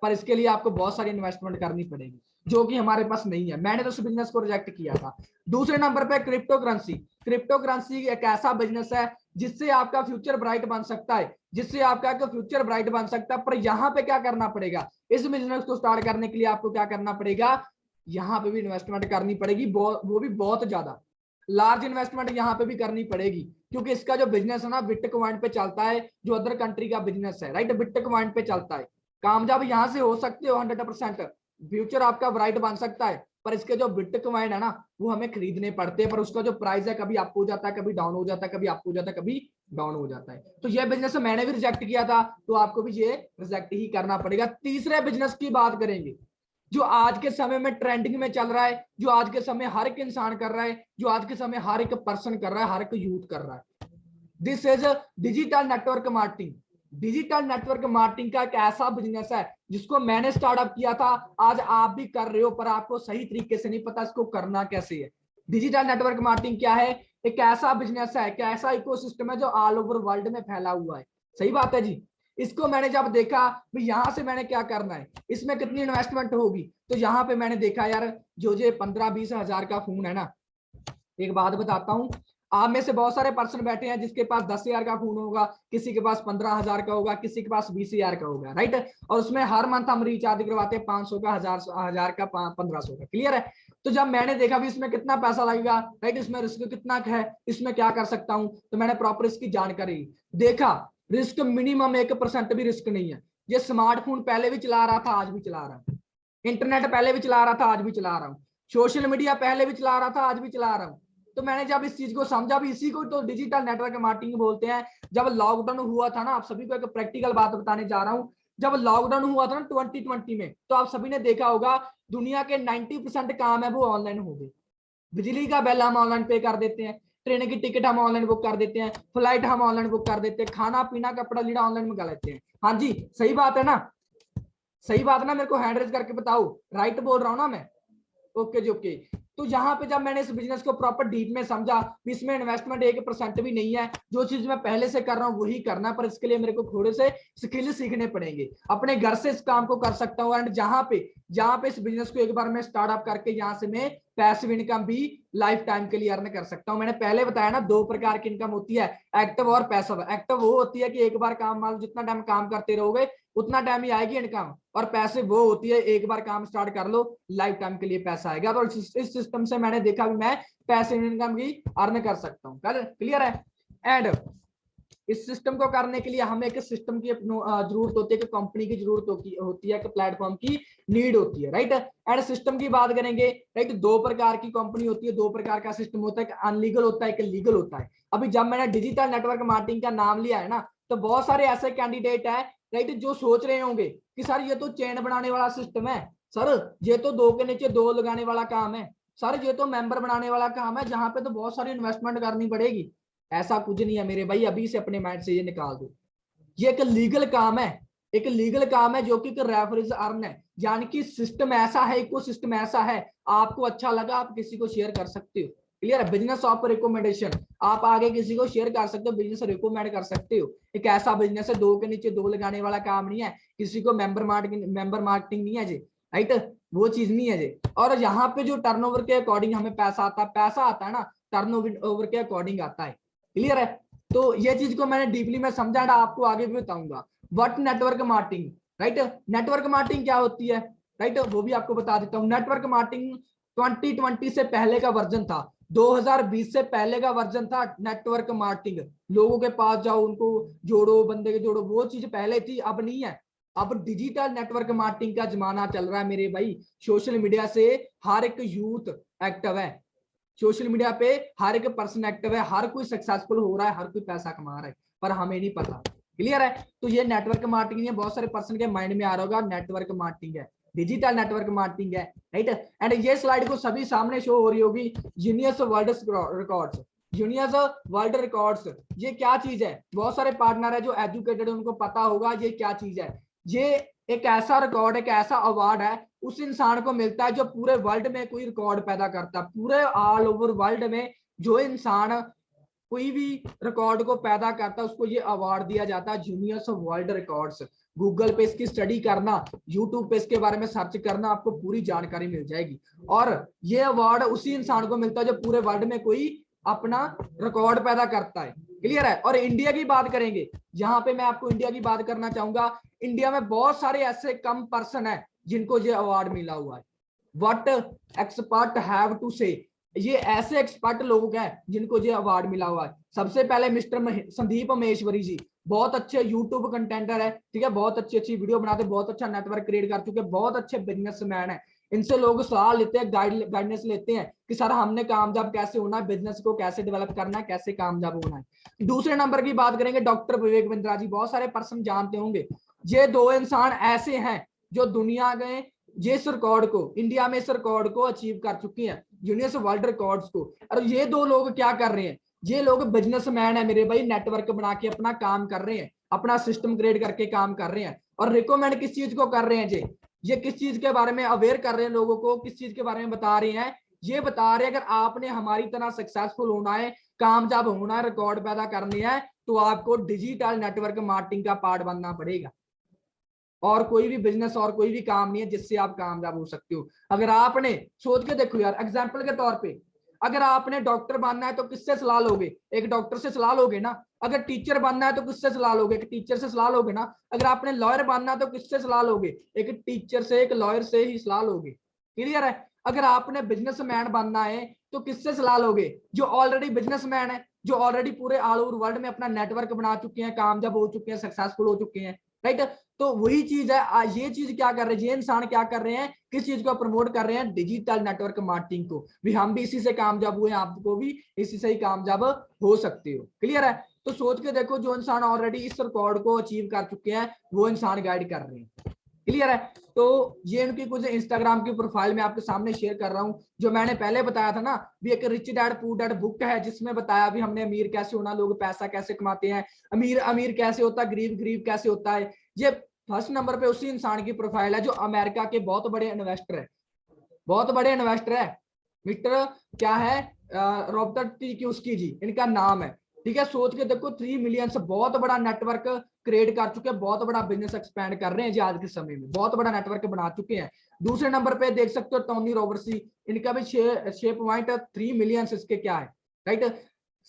पर इसके लिए आपको बहुत सारी इन्वेस्टमेंट करनी पड़ेगी, जो कि हमारे पास नहीं है। मैंने तो उस बिजनेस को रिजेक्ट किया था। दूसरे नंबर पे क्रिप्टो करेंसी। क्रिप्टो करेंसी एक ऐसा बिजनेस है जिससे आपका फ्यूचर ब्राइट बन सकता है, जिससे आपका फ्यूचर ब्राइट बन सकता है। पर यहाँ पे क्या करना पड़ेगा? इस बिजनेस को स्टार्ट करने के लिए आपको क्या करना पड़ेगा? यहाँ पे भी इन्वेस्टमेंट करनी पड़ेगी, वो भी बहुत ज्यादा लार्ज इन्वेस्टमेंट यहाँ पे भी करनी पड़ेगी, क्योंकि इसका जो बिजनेस है ना, बिटकॉइन पे चलता है, जो अदर कंट्री का बिजनेस है। राइट? बिटकॉइन पे चलता है। कामयाब यहाँ से हो सकते हो 100%, फ्यूचर आपका ब्राइट बन सकता है। पर इसके जो बिटकॉइन है ना, वो हमें खरीदने पड़ते हैं, पर उसका जो प्राइस है कभी अप हो जाता है, कभी डाउन हो जाता है, कभी अप हो जाता है, कभी डाउन हो जाता है। तो ये बिजनेस मैंने भी रिजेक्ट किया था, तो आपको भी ये रिजेक्ट ही करना पड़ेगा। तीसरे बिजनेस की बात करेंगे, जो आज के समय में ट्रेंडिंग में चल रहा है, जो आज के समय हर एक इंसान कर रहा है, जो आज के समय हर एक पर्सन कर रहा है, हर एक यूथ कर रहा है। This is digital network marketing. Digital network marketing का एक ऐसा बिजनेस है जिसको मैंने स्टार्टअप किया था, आज आप भी कर रहे हो, पर आपको सही तरीके से नहीं पता इसको करना कैसे है। डिजिटल नेटवर्क मार्केटिंग क्या है? एक ऐसा बिजनेस है, एक ऐसा इकोसिस्टम है जो ऑल ओवर वर्ल्ड में फैला हुआ है। सही बात है जी। इसको मैंने जब देखा, भाई यहां से मैंने क्या करना है, इसमें कितनी इन्वेस्टमेंट होगी, तो यहाँ पे मैंने देखा यार, जो 15-20 हजार का फोन है ना, एक बात बताता हूँ, आप में से बहुत सारे पर्सन बैठे हैं जिसके पास 10,000 का फोन होगा, किसी के पास 15,000 का होगा, किसी के पास 20,000 का होगा। राइट? और उसमें हर मंथ हम रिचार्ज करवाते हैं 500 का, 1000 का, 1500 का। क्लियर है? तो जब मैंने देखा भी इसमें कितना पैसा लगेगा, राइट, इसमें रिस्क कितना है, इसमें क्या कर सकता हूं, तो मैंने प्रॉपर इसकी जानकारी देखा। रिस्क मिनिमम 1% भी रिस्क नहीं है। ये स्मार्टफोन पहले भी चला रहा था, आज भी चला रहा हूं। इंटरनेट पहले भी चला रहा था, आज भी चला रहा हूँ। सोशल मीडिया पहले भी चला रहा था, आज भी चला रहा हूँ। तो मैंने जब इस चीज को समझा, भी इसी को तो डिजिटल नेटवर्क मार्केटिंग बोलते हैं। जब लॉकडाउन हुआ था ना, आप सभी को एक प्रैक्टिकल बात बताने जा रहा हूँ। जब लॉकडाउन हुआ था ना 2020 में, तो आप सभी ने देखा होगा, दुनिया के 90% काम है वो ऑनलाइन हो गए। बिजली का बिल हम ऑनलाइन पे कर देते हैं, ट्रेन की टिकट हम ऑनलाइन बुक कर देते हैं, फ्लाइट हम ऑनलाइन बुक कर देते हैं, खाना पीना कपड़ा लीड़ा ऑनलाइन मंगा लेते हैं। हाँ जी, सही बात है ना? सही बात ना? मेरे को हैंड रेज करके बताओ, राइट बोल रहा हूँ ना मैं? ओके जी, ओके। तो यहाँ पे जब मैंने इस बिजनेस को प्रॉपर डीप में समझा, इसमें इन्वेस्टमेंट 1% भी नहीं है, जो चीज मैं पहले से कर रहा हूँ वही करना है, पर इसके लिए मेरे को थोड़े से स्किल सीखने पड़ेंगे। अपने घर से इस काम को कर सकता हूँ, एंड जहाँ पे इस बिजनेस को एक बार मैं स्टार्टअप करके यहाँ से मैं पैसिव इनकम भी लाइफ टाइम के लिए अर्न कर सकता हूँ। मैंने पहले बताया ना, 2 प्रकार की इनकम होती है, एक्टिव और पैसिव। एक्टिव वो होती है कि एक बार काम, मान लो जितना टाइम काम करते रहोगे, उतना टाइम ही आएगी इनकम। और पैसे वो होती है, एक बार काम स्टार्ट कर लो लाइफ टाइम के लिए पैसा आएगा। तो इस सिस्टम से मैंने देखा भी मैं पैसे इनकम की अर्न कर सकता हूँ। क्लियर है। एंड इस सिस्टम को करने के लिए हमें एक सिस्टम की जरूरत होती है, कि कंपनी की जरूरत होती है, कि प्लेटफॉर्म की नीड होती है, राइट। एंड सिस्टम की बात करेंगे, राइट, दो प्रकार की कंपनी होती है, दो प्रकार का सिस्टम होता है, एक अनलीगल होता है, एक लीगल होता है। अभी जब मैंने डिजिटल नेटवर्क मार्केटिंग का नाम लिया है ना, तो बहुत सारे ऐसे कैंडिडेट है, राइट, जो सोच रहे होंगे कि सर ये तो चेन बनाने वाला सिस्टम है, सर ये तो दो के नीचे दो लगाने वाला काम है, सर ये तो मेंबर बनाने वाला काम है, जहां पे तो बहुत सारी इन्वेस्टमेंट करनी पड़ेगी। ऐसा कुछ नहीं है मेरे भाई, अभी से अपने माइंड से ये निकाल दो। ये एक लीगल काम है, एक लीगल काम है, जो कि रेफरेंस अर्न है, यानी कि सिस्टम ऐसा है, इकोसिस्टम ऐसा है, आपको अच्छा लगा आप किसी को शेयर कर सकते हो। क्लियर है। बिजनेस ऑफ रिकमेंडेशन, आप आगे किसी को शेयर कर सकते हो, बिजनेस रिकमेंड कर सकते हो। एक ऐसा बिजनेस है, दो के नीचे दो लगाने वाला काम नहीं है, किसी को मेंबर मार्केटिंग नहीं है जी, राइट, वो चीज नहीं है जी। और यहाँ पे जो टर्नओवर के अकॉर्डिंग हमें पैसा आता है ना, टर्नओवर के अकॉर्डिंग आता है। क्लियर है। तो ये चीज को मैंने डीपली में समझा, आपको आगे भी बताऊंगा। What network marketing, right, network marketing क्या होती है, राइट, वो भी आपको बता देता हूँ। नेटवर्क मार्केटिंग 2020 से पहले का वर्जन था, 2020 से पहले का वर्जन था नेटवर्क मार्केटिंग। लोगों के पास जाओ, उनको जोड़ो, बंदे के जोड़ो, वो चीज पहले थी, अब नहीं है। अब डिजिटल नेटवर्क मार्केटिंग का जमाना चल रहा है मेरे भाई। सोशल मीडिया से हर एक यूथ एक्टिव है, सोशल मीडिया पे हर एक पर्सन एक्टिव है, हर कोई सक्सेसफुल हो रहा है, हर कोई पैसा कमा रहा है, पर हमें नहीं पता। क्लियर है। तो ये नेटवर्क मार्केटिंग है, बहुत सारे पर्सन के माइंड में आ रहा होगा, नेटवर्क मार्केटिंग है, डिजिटल नेटवर्क मार्केटिंग है, राइट। एंड ये स्लाइड को सभी सामने शो हो रही होगी, Guinness world records, Guinness world records. ये क्या चीज है, बहुत सारे पार्टनर है जो एजुकेटेड है, उनको पता होगा ये क्या चीज है। ये एक ऐसा रिकॉर्ड, एक ऐसा अवार्ड है, उस इंसान को मिलता है जो पूरे वर्ल्ड में कोई रिकॉर्ड पैदा करता है। पूरे ऑल ओवर वर्ल्ड में जो इंसान कोई भी रिकॉर्ड को पैदा करता है, उसको ये अवार्ड दिया जाता है, गिनीज वर्ल्ड रिकॉर्ड्स। गूगल पे इसकी स्टडी करना, यूट्यूब पे इसके बारे में सर्च करना, आपको पूरी जानकारी मिल जाएगी। और ये अवार्ड उसी इंसान को मिलता है जो पूरे वर्ल्ड में कोई अपना रिकॉर्ड पैदा करता है। क्लियर है। और इंडिया की बात करेंगे, यहाँ पे मैं आपको इंडिया की बात करना चाहूंगा। इंडिया में बहुत सारे ऐसे कम पर्सन है जिनको ये अवार्ड मिला हुआ है। व्हाट एक्सपर्ट हैव टू से, ये ऐसे एक्सपर्ट लोग हैं जिनको ये अवार्ड मिला हुआ है। सबसे पहले मिस्टर संदीप महेश्वरी जी, बहुत अच्छे यूट्यूब कंटेंटर है, ठीक है, बहुत अच्छी अच्छी वीडियो बनाते, बहुत अच्छा नेटवर्क क्रिएट कर चुके, बहुत अच्छे बिजनेसमैन है। इनसे लोग सलाह लेते हैं, गाइडेंस लेते हैं कि सर हमने कामयाब कैसे होना है, बिजनेस को कैसे डेवलप करना है, कैसे कामयाब होना है। दूसरे नंबर की बात करेंगे, डॉक्टर विवेक बिंद्रा जी, बहुत सारे पर्सन जानते होंगे। ये दो इंसान ऐसे हैं जो दुनिया के इस रिकॉर्ड को, इंडिया में इस रिकॉर्ड को अचीव कर चुके हैं, गिनीज वर्ल्ड रिकॉर्ड्स को। और ये दो लोग क्या कर रहे हैं, ये लोग बिजनेसमैन है मेरे भाई, नेटवर्क बना के अपना काम कर रहे हैं, अपना सिस्टम क्रिएट करके काम कर रहे हैं। और रिकमेंड किस चीज को कर रहे हैं जी, ये किस चीज के बारे में अवेयर कर रहे हैं लोगों को, किस चीज के बारे में बता रहे हैं, ये बता रहे हैं अगर आपने हमारी तरह सक्सेसफुल होना है, कामयाब होना है, रिकॉर्ड पैदा करने हैं, तो आपको डिजिटल नेटवर्क मार्केटिंग का पार्ट बनना पड़ेगा। और कोई भी बिजनेस और कोई भी काम नहीं है जिससे आप कामयाब हो सकते हो। अगर आपने सोच के देखो यार, एग्जांपल के तौर पे, अगर आपने डॉक्टर बनना है तो किससे सलाह लोगे, एक डॉक्टर से सलाह लोगे ना। अगर टीचर बनना है तो किससे सलाह लोगे, एक टीचर से सलाह लोगे ना। अगर आपने लॉयर बनना है तो किससे सलाह लोगे, एक टीचर से, एक लॉयर से ही सलाह लोगे। क्लियर है। अगर आपने बिजनेसमैन बनना है तो किससे सलाह लोगे, जो ऑलरेडी बिजनेसमैन है, जो ऑलरेडी पूरे ऑल ओवर वर्ल्ड में अपना नेटवर्क बना चुके हैं, कामयाब हो चुके हैं, सक्सेसफुल हो चुके हैं, राइट। तो वही चीज है, ये चीज क्या कर रहे हैं, ये इंसान क्या कर रहे हैं, किस चीज को प्रमोट कर रहे हैं, डिजिटल नेटवर्क मार्केटिंग को। भी हम भी इसी से कामयाब हुए, आपको भी इसी से ही कामयाब हो सकते हो। क्लियर है। तो सोच के देखो, जो इंसान ऑलरेडी इस रिकॉर्ड को अचीव कर चुके हैं, वो इंसान गाइड कर रहे हैं। क्लियर है। तो ये उनकी कुछ इंस्टाग्राम की प्रोफाइल में आपके सामने शेयर कर रहा हूं। जो मैंने पहले बताया था ना, भी एक rich dad poor dad book है, जिसमें बताया भी हमने अमीर कैसे होना, लोग पैसा कैसे कमाते हैं, अमीर अमीर कैसे होता है, गरीब गरीब कैसे होता है। ये फर्स्ट नंबर पे उसी इंसान की प्रोफाइल है जो अमेरिका के बहुत बड़े इन्वेस्टर है, बहुत बड़े इन्वेस्टर है। मिस्टर क्या है, रॉबर्ट टी क्यूस्की जी इनका नाम है। ठीक है। सोच के देखो, 3 मिलियन से बहुत बड़ा नेटवर्क क्रिएट कर चुके हैं, बहुत बड़ा बिजनेस एक्सपेंड कर रहे हैं जी, आज के समय में बहुत बड़ा नेटवर्क बना चुके हैं। दूसरे नंबर पे देख सकते हो टोनी रॉबर्ट्स, इनका भी 6.3 मिलियन इसके क्या है, राइट।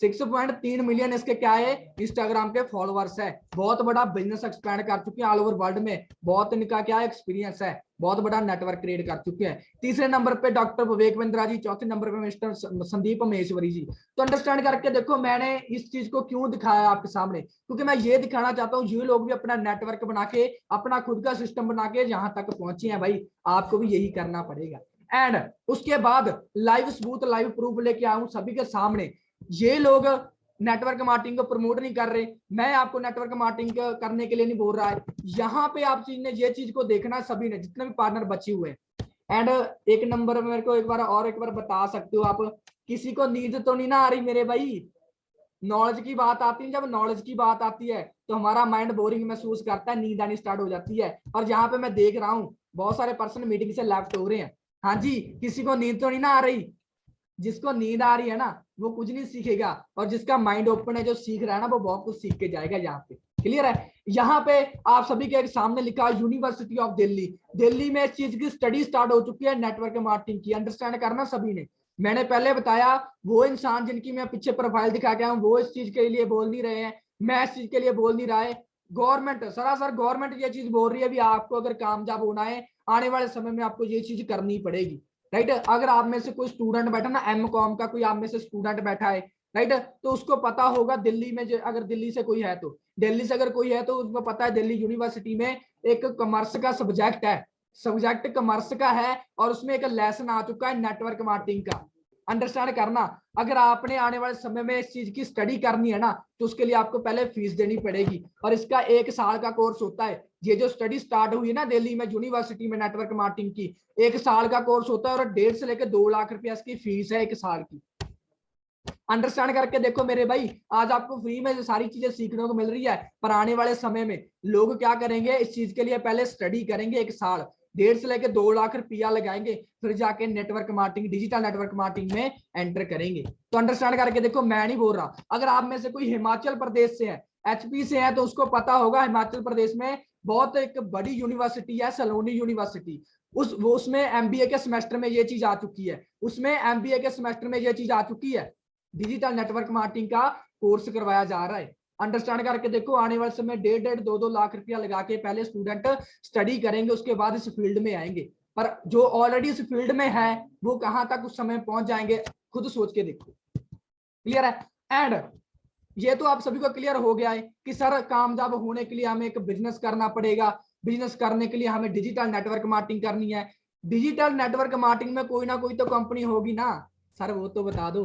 6.3 मिलियन इसके क्या है, इंस्टाग्राम के फॉलोअर्स है। बहुत बड़ा बिजनेस एक्सपैंड कर चुके हैं ऑल ओवर वर्ल्ड में, बहुत इनका क्या एक्सपीरियंस है, बहुत बड़ा नेटवर्क क्रिएट कर चुके हैं। तीसरे नंबर पे डॉक्टर विवेक बिंद्रा जी, चौथे नंबर पे मिस्टर संदीप महेश्वरी जी। तो अंडरस्टैंड करके देखो, मैंने इस चीज को क्यों दिखाया आपके सामने, क्योंकि मैं ये दिखाना चाहता हूँ ये लोग भी अपना नेटवर्क बना के, अपना खुद का सिस्टम बना के जहां तक पहुंचे हैं भाई, आपको भी यही करना पड़ेगा। एंड उसके बाद लाइव सबूत, लाइव प्रूफ लेके आऊं सभी के सामने। ये लोग नेटवर्क मार्केटिंग को प्रमोट नहीं कर रहे, मैं आपको नेटवर्क मार्केटिंग करने के लिए नहीं बोल रहा है। यहाँ पे आप चीज ने ये चीज को देखना, सभी ने जितने भी पार्टनर बचे हुए हैं। एंड एक नंबर मेरे को एक बार बता सकते हो आप, किसी को नींद तो नहीं ना आ रही मेरे भाई? नॉलेज की बात आती है, जब नॉलेज की बात आती है तो हमारा माइंड बोरिंग महसूस करता है, नींद आनी स्टार्ट हो जाती है। और जहां पे मैं देख रहा हूँ बहुत सारे पर्सन मीटिंग से लेफ्ट हो रहे हैं। हाँ जी, किसी को नींद तो नहीं ना आ रही? जिसको नींद आ रही है ना, वो कुछ नहीं सीखेगा, और जिसका माइंड ओपन है, जो सीख रहा है ना, वो बहुत कुछ सीख के जाएगा। यहाँ पे क्लियर है? यहाँ पे आप सभी के सामने लिखा है यूनिवर्सिटी ऑफ दिल्ली। दिल्ली में इस चीज की स्टडी स्टार्ट हो चुकी है, नेटवर्क मार्केटिंग की। अंडरस्टैंड करना सभी ने। मैंने पहले बताया, वो इंसान जिनकी मैं पीछे प्रोफाइल दिखा के आया हूं, वो इस चीज के लिए बोल नहीं रहे हैं, मैं इस चीज के लिए बोल नहीं रहा है। गवर्नमेंट, सरासर गवर्नमेंट ये चीज बोल रही है, अभी आपको अगर कामयाब होना है आने वाले समय में, आपको ये चीज करनी पड़ेगी। राइट? अगर आप में से कोई स्टूडेंट बैठा ना, एमकॉम का कोई आप में से स्टूडेंट बैठा है, राइट, तो उसको पता होगा दिल्ली में, अगर दिल्ली से कोई है तो, दिल्ली से अगर कोई है तो उसको पता है दिल्ली यूनिवर्सिटी में एक कॉमर्स का सब्जेक्ट है, सब्जेक्ट कॉमर्स का है, और उसमें एक लेसन आ चुका है नेटवर्क मार्केटिंग का। अंडरस्टैंड करना, अगर आपने आने वाले समय में इस चीज की स्टडी करनी है ना, तो उसके लिए आपको पहले फीस देनी पड़ेगी, और इसका 1 साल का कोर्स होता है। ये जो स्टडी स्टार्ट हुई है ना दिल्ली में यूनिवर्सिटी में नेटवर्क मार्केटिंग की, 1 साल का कोर्स होता है, और 1.5 से लेकर 2 लाख रुपया इसकी फीस है 1 साल की। अंडरस्टैंड करके देखो मेरे भाई, आज आपको फ्री में सारी चीजें सीखने को मिल रही है, पर आने वाले समय में लोग क्या करेंगे, इस चीज के लिए पहले स्टडी करेंगे 1 साल, 1.5 से लेकर 2 लाख रुपया लगाएंगे, फिर जाके network marketing, digital network marketing में एंटर करेंगे। तो अंडरस्टैंड करके देखो, मैं नहीं बोल रहा। अगर आप में से कोई हिमाचल प्रदेश से है, एचपी से है, तो उसको पता होगा हिमाचल प्रदेश में बहुत एक बड़ी यूनिवर्सिटी है, सलोनी यूनिवर्सिटी। उसमें एमबीए के सेमेस्टर में ये चीज आ चुकी है, उसमें एमबीए के सेमेस्टर में ये चीज आ चुकी है, डिजिटल नेटवर्क मार्केटिंग का कोर्स करवाया जा रहा है। अंडरस्टैंड करके देखो, आने वाले समय 1.5 2 लाख रुपया लगा के पहले स्टूडेंट स्टडी करेंगे, उसके बाद इस फील्ड में आएंगे। पर जो ऑलरेडी इस फील्ड में है वो कहां तक उस समय पहुंच जाएंगे, खुद सोच के देखो। क्लियर है? एंड ये तो आप सभी को क्लियर हो गया है कि सर कामयाब होने के लिए हमें एक बिजनेस करना पड़ेगा, बिजनेस करने के लिए हमें डिजिटल नेटवर्क मार्केटिंग करनी है। डिजिटल नेटवर्क मार्केटिंग में कोई ना कोई तो कंपनी होगी ना सर, वो तो बता दो।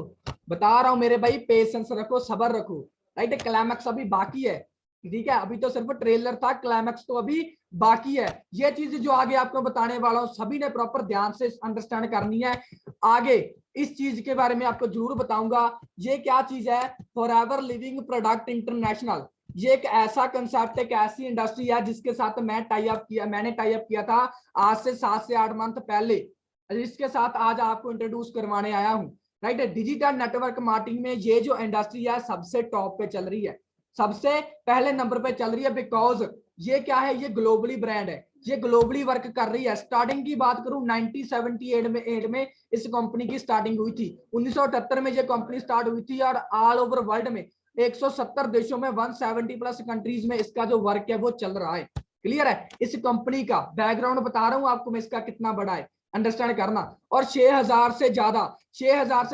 बता रहा हूं मेरे भाई, पेशेंस रखो, सब्र रखो। राइट? क्लाइमैक्स अभी बाकी है, ठीक है? अभी तो सिर्फ ट्रेलर था, क्लाइमैक्स तो अभी बाकी है। ये चीज जो आगे आपको बताने वाला हूं, सभी ने प्रॉपर ध्यान से अंडरस्टैंड करनी है। आगे इस चीज के बारे में आपको जरूर बताऊंगा। ये क्या चीज है? Forever living product international. ये एक ऐसा कंसेप्ट, एक ऐसी इंडस्ट्री है जिसके साथ मैंने टाई अप किया था आज से 7 से 8 मंथ पहले, जिसके साथ आज आपको इंट्रोड्यूस करवाने आया हूं। राइट? डिजिटल नेटवर्क मार्केटिंग में ये जो इंडस्ट्री है सबसे टॉप पे चल रही है, सबसे पहले नंबर पे चल रही है, बिकॉज ये क्या है, ये ग्लोबली ब्रांड है, ये ग्लोबली वर्क कर रही है। स्टार्टिंग की बात करूं 1978 में इस कंपनी की स्टार्टिंग हुई थी। 1978 में ये कंपनी स्टार्ट हुई थी, और ऑल ओवर वर्ल्ड में 170 देशों में 170+ कंट्रीज में इसका जो वर्क है वो चल रहा है। क्लियर है? इस कंपनी का बैकग्राउंड बता रहा हूं आपको मैं, इसका कितना बड़ा है, अंडरस्टैंड करना। और 6000 से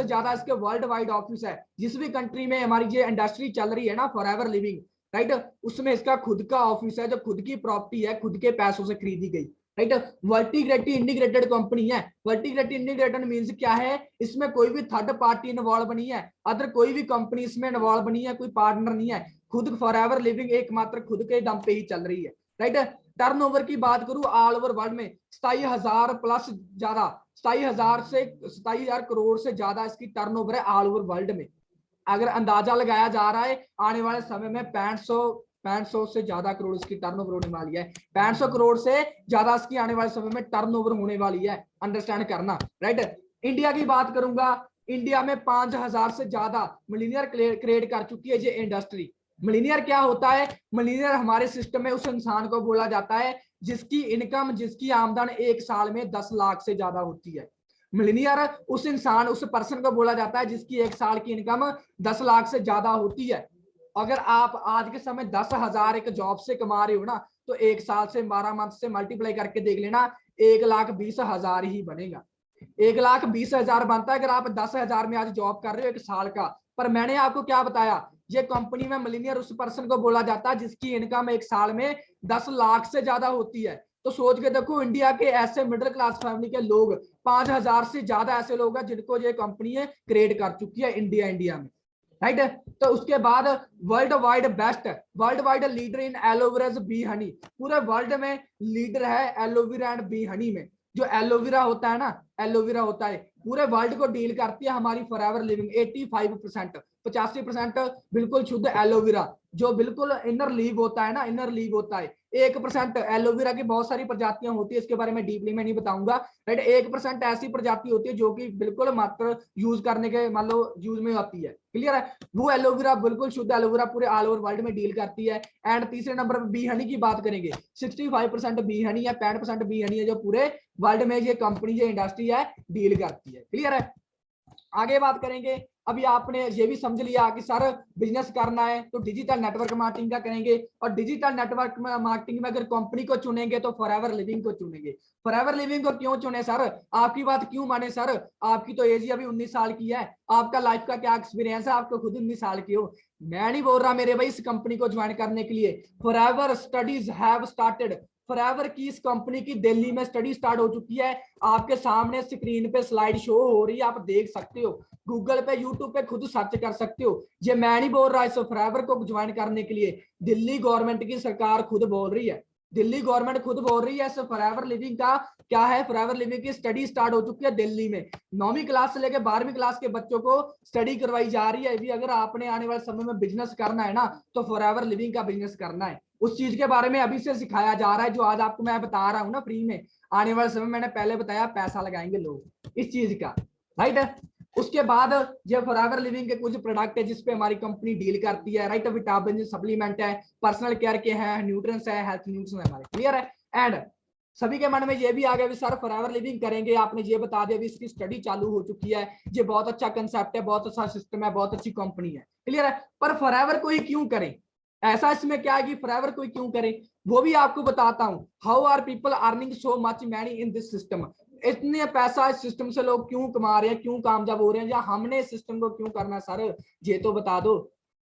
ज्यादा इसके वर्ल्ड वाइड ऑफिस है। जिस भी कंट्री में हमारी ये इंडस्ट्री चल रही है ना, फॉरएवर लिविंग, राइट, उसमें इसका खुद का ऑफिस है, जो खुद की प्रॉपर्टी है, खुद के पैसों से खरीदी गई। राइट? वर्टिग्रेटेड इंटीग्रेटेड कंपनी है। वर्टिग्रेटेड इंटीग्रेटेड मींस क्या है? इसमें कोई भी थर्ड पार्टी इन्वॉल्व नहीं है, अदर कोई भी कंपनी इसमें इन्वॉल्व नहीं है, कोई पार्टनर नहीं है, खुद फॉरएवर लिविंग एकमात्र खुद के दम पे ही चल रही है। राइट? टर्नओवर की बात करूं ऑल ओवर वर्ल्ड में 27,000+ ज्यादा, 27,000 करोड़ से ज्यादा इसकी टर्नओवर है ऑल ओवर वर्ल्ड में। अगर अंदाजा लगाया जा रहा है आने वाले समय में 500 से ज्यादा करोड़ इसकी टर्नओवर होने वाली है। 500 करोड़ से ज्यादा इसकी आने वाले समय में टर्नओवर होने वाली है। अंडरस्टैंड करना। राइट? इंडिया की बात करूंगा, इंडिया में 5,000 से ज्यादा मिलीनियर क्रिएट कर चुकी है ये इंडस्ट्री। मिलीनियर क्या होता है? मिलीनियर हमारे सिस्टम में उस इंसान को बोला जाता है जिसकी इनकम, जिसकी आमदन 1 साल में 10 लाख से ज्यादा होती है। मिलीनियर उस इंसान, उस पर्सन को बोला जाता है जिसकी एक साल की इनकम 10 लाख से ज्यादा होती है। अगर आप आज के समय 10,000 एक जॉब से कमा रहे हो ना, तो एक साल से 12 मंथ से मल्टीप्लाई करके देख लेना, 1,20,000 ही बनेगा। 1,20,000 बनता है अगर आप 10,000 में आज जॉब कर रहे हो एक साल का। पर मैंने आपको क्या बताया, ये कंपनी में मिलीनियर उस पर्सन को बोला जाता है जिसकी इनकम एक साल में 10 लाख से ज्यादा होती है। तो सोच के देखो, इंडिया के ऐसे मिडिल क्लास फैमिली के लोग 5,000 से ज्यादा ऐसे लोग हैं जिनको ये कंपनी क्रिएट कर चुकी है इंडिया में, राइट। तो उसके बाद world wide best, world wide leader in aloe vera B Honey, पूरे वर्ल्ड में लीडर है एलोवेरा एंड बी हनी में। जो एलोवेरा होता है ना, एलोवेरा होता है पूरे वर्ल्ड को डील करती है हमारी फॉरएवर लिविंग। 85%, 85% बिल्कुल शुद्ध एलोवेरा, जो बिल्कुल इनर लीव होता है ना, इनर लीव होता है। 1% एलोवेरा की बहुत सारी प्रजातियां होती है, इसके बारे में डीपली मैं नहीं बताऊंगा, राइट। 1% ऐसी प्रजाति होती है जो कि बिल्कुल मात्र यूज करने के मान लो यूज में आती है, क्लियर है। वो एलोवेरा बिल्कुल शुद्ध एलोवेरा पूरे ऑल ओवर वर्ल्ड में डील करती है। एंड तीसरे नंबर पर बी हनी की बात करेंगे, 65% बी हनी है, 65% बी हनी है जो पूरे वर्ल्ड में ये कंपनी, ये इंडस्ट्री है डील करती है, क्लियर है। आगे बात करेंगे, अभी आपने ये भी समझ लिया कि सर बिजनेस करना है तो डिजिटल नेटवर्क मार्केटिंग का करेंगे, और डिजिटल नेटवर्क मार्केटिंग में अगर कंपनी को चुनेंगे तो फॉरएवर लिविंग को चुनेंगे। फॉरएवर लिविंग को क्यों चुने सर, आपकी बात क्यों माने सर, आपकी तो एज ही अभी 19 साल की है, आपका लाइफ का क्या एक्सपीरियंस है, आपको खुद 19 साल की हो। मैं नहीं बोल रहा मेरे भाई इस कंपनी को ज्वाइन करने के लिए, forever studies have started, forever की इस कंपनी की दिल्ली में स्टडी स्टार्ट हो चुकी है। आपके सामने स्क्रीन पे स्लाइड शो हो रही है, आप देख सकते हो, गूगल पे यूट्यूब पे खुद सर्च कर सकते हो। ये मैं नहीं बोल रहा, इस फॉरएवर को ज्वाइन करने के लिए दिल्ली गवर्नमेंट की सरकार खुद बोल रही है, दिल्ली गवर्नमेंट खुद बोल रही है। इस फॉरएवर लिविंग का क्या है, फॉरएवर लिविंग की स्टडी स्टार्ट हो चुकी है दिल्ली में। 9वीं क्लास से लेकर 12वीं क्लास के बच्चों को स्टडी करवाई जा रही है। अगर आपने आने वाले समय में बिजनेस करना है ना, तो फॉरएवर लिविंग का बिजनेस करना है, उस चीज के बारे में अभी से सिखाया जा रहा है, जो आज आपको मैं बता रहा हूँ ना फ्री में। आने वाले समय मैंने पहले बताया पैसा लगाएंगे लोग इस चीज का, राइट है। उसके बाद ये फॉरएवर लिविंग के कुछ प्रोडक्ट है जिसपे हमारी कंपनी डील करती है, राइट। विटामिन सप्लीमेंट है, पर्सनल केयर के हैं, न्यूट्रिएंट्स है, हेल्थ न्यूट्रिशन है हमारे, क्लियर है। एंड सभी के मन में ये भी आ गया सर फॉरएवर लिविंग करेंगे, आपने ये बता दिया, इसकी स्टडी चालू हो चुकी है, ये बहुत अच्छा कंसेप्ट है, बहुत अच्छा सिस्टम है, बहुत अच्छी कंपनी है, क्लियर है। पर फॉरएवर को ही क्यों करें, ऐसा इसमें क्या है कि फॉरएवर कोई क्यों करे, वो भी आपको बताता हूं। How are people earning so much money in this system, इतने पैसा इस सिस्टम से लोग क्यों कमा रहे हैं, क्यों कामयाब हो रहे हैं, या हमने इस सिस्टम को क्यों करना सर, ये तो बता दो,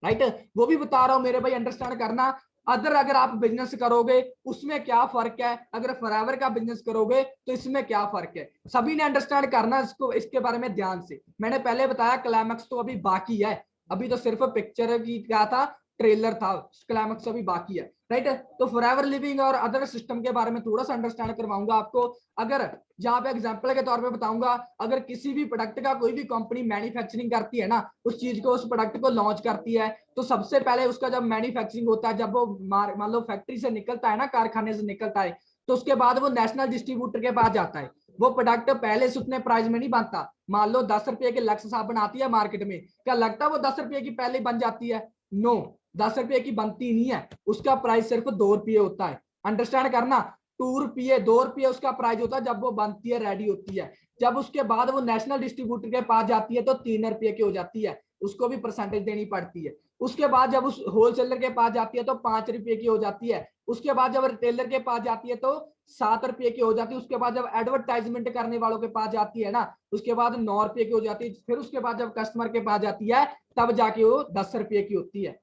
राइट। वो भी बता रहा हूं मेरे भाई, अंडरस्टैंड करना। अगर आप बिजनेस करोगे उसमें क्या फर्क है, अगर फॉरएवर का बिजनेस करोगे तो इसमें क्या फर्क है, सभी ने अंडरस्टैंड करना इसको, इसके बारे में ध्यान से। मैंने पहले बताया क्लाइमैक्स तो अभी बाकी है, अभी तो सिर्फ पिक्चर की क्या था, ट्रेलर था, क्लाइमैक्स अभी बाकी है, राइट। तो फॉरएवर लिविंग और अदर सिस्टम के बारे में थोड़ा सा अंडरस्टैंड करवाऊंगा आपको। अगर यहाँ पे एग्जांपल के तौर पे बताऊंगा, अगर किसी भी प्रोडक्ट का कोई भी कंपनी मैन्युफैक्चरिंग करती है ना, उस चीज को, उस प्रोडक्ट को लॉन्च करती है, तो सबसे पहले उसका जब मैन्युफैक्चरिंग होता है, जब वो मान लो फैक्ट्री से निकलता है ना, कारखाने से निकलता है, तो उसके बाद वो नेशनल डिस्ट्रीब्यूटर के पास जाता है। वो प्रोडक्ट पहले से उतने प्राइस में नहीं बनता, मान लो 10 रुपए के लक्स साबुन आती है मार्केट में, क्या लगता है वो 10 रुपए की पहले बन जाती है, नो, 10 रुपए की बनती नहीं है, उसका प्राइस सिर्फ 2 रुपये होता है, अंडरस्टैंड करना। 2 रुपये 2 रुपये उसका प्राइस होता है जब वो बनती है, रेडी होती है। जब उसके बाद वो नेशनल डिस्ट्रीब्यूटर के पास जाती है तो 3 रुपये की हो जाती है, उसको भी परसेंटेज देनी पड़ती है। उसके बाद जब उस होलसेलर के पास जाती है तो 5 रुपये की हो जाती है। उसके बाद जब रिटेलर के पास जाती है तो 7 रुपये की हो जाती है। उसके बाद जब एडवर्टाइजमेंट करने वालों के पास जाती है ना, उसके बाद 9 रुपये की हो जाती है। फिर उसके बाद जब कस्टमर के पास जाती है तब जाके वो 10 रुपये की होती है।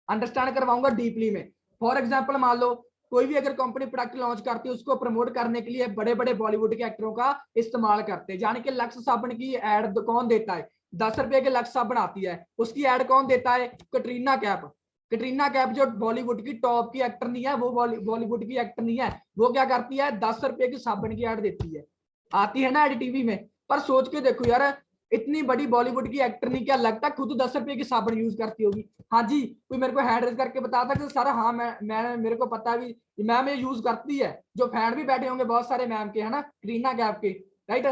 अंडरस्टैंड करवाऊंगा डीपली में। फॉर एग्जांपल मान लो कोई भी अगर कंपनी प्रोडक्ट लॉन्च करती है, उसको प्रमोट करने के लिए बड़े बड़े बॉलीवुड के एक्टरों का इस्तेमाल करते हैं। यानी कि लक्स साबुन की एड कौन देता है, 10 रुपए के लक्स साबुन आती है, उसकी एड कौन देता है, कटरीना कैफ। कटरीना कैफ जो बॉलीवुड की टॉप की एक्टर नहीं है, वो बॉलीवुड की एक्टर नहीं है, वो क्या करती है, 10 रुपए की साबुन की एड देती है, आती है ना एड टीवी में। पर सोच के देखो यार, इतनी बड़ी बॉलीवुड की एक्टर नहीं, क्या लगता खुद 10 रुपए की साबुन यूज करती होगी। हाँ जी, कोई मेरे को हैंड रेज करके बताता कि सर हाँ मैं मेरे को पता भी, मैम ये यूज करती है। जो फैन भी बैठे होंगे बहुत सारे मैम के, है ना, कटरीना कैफ के, राइट।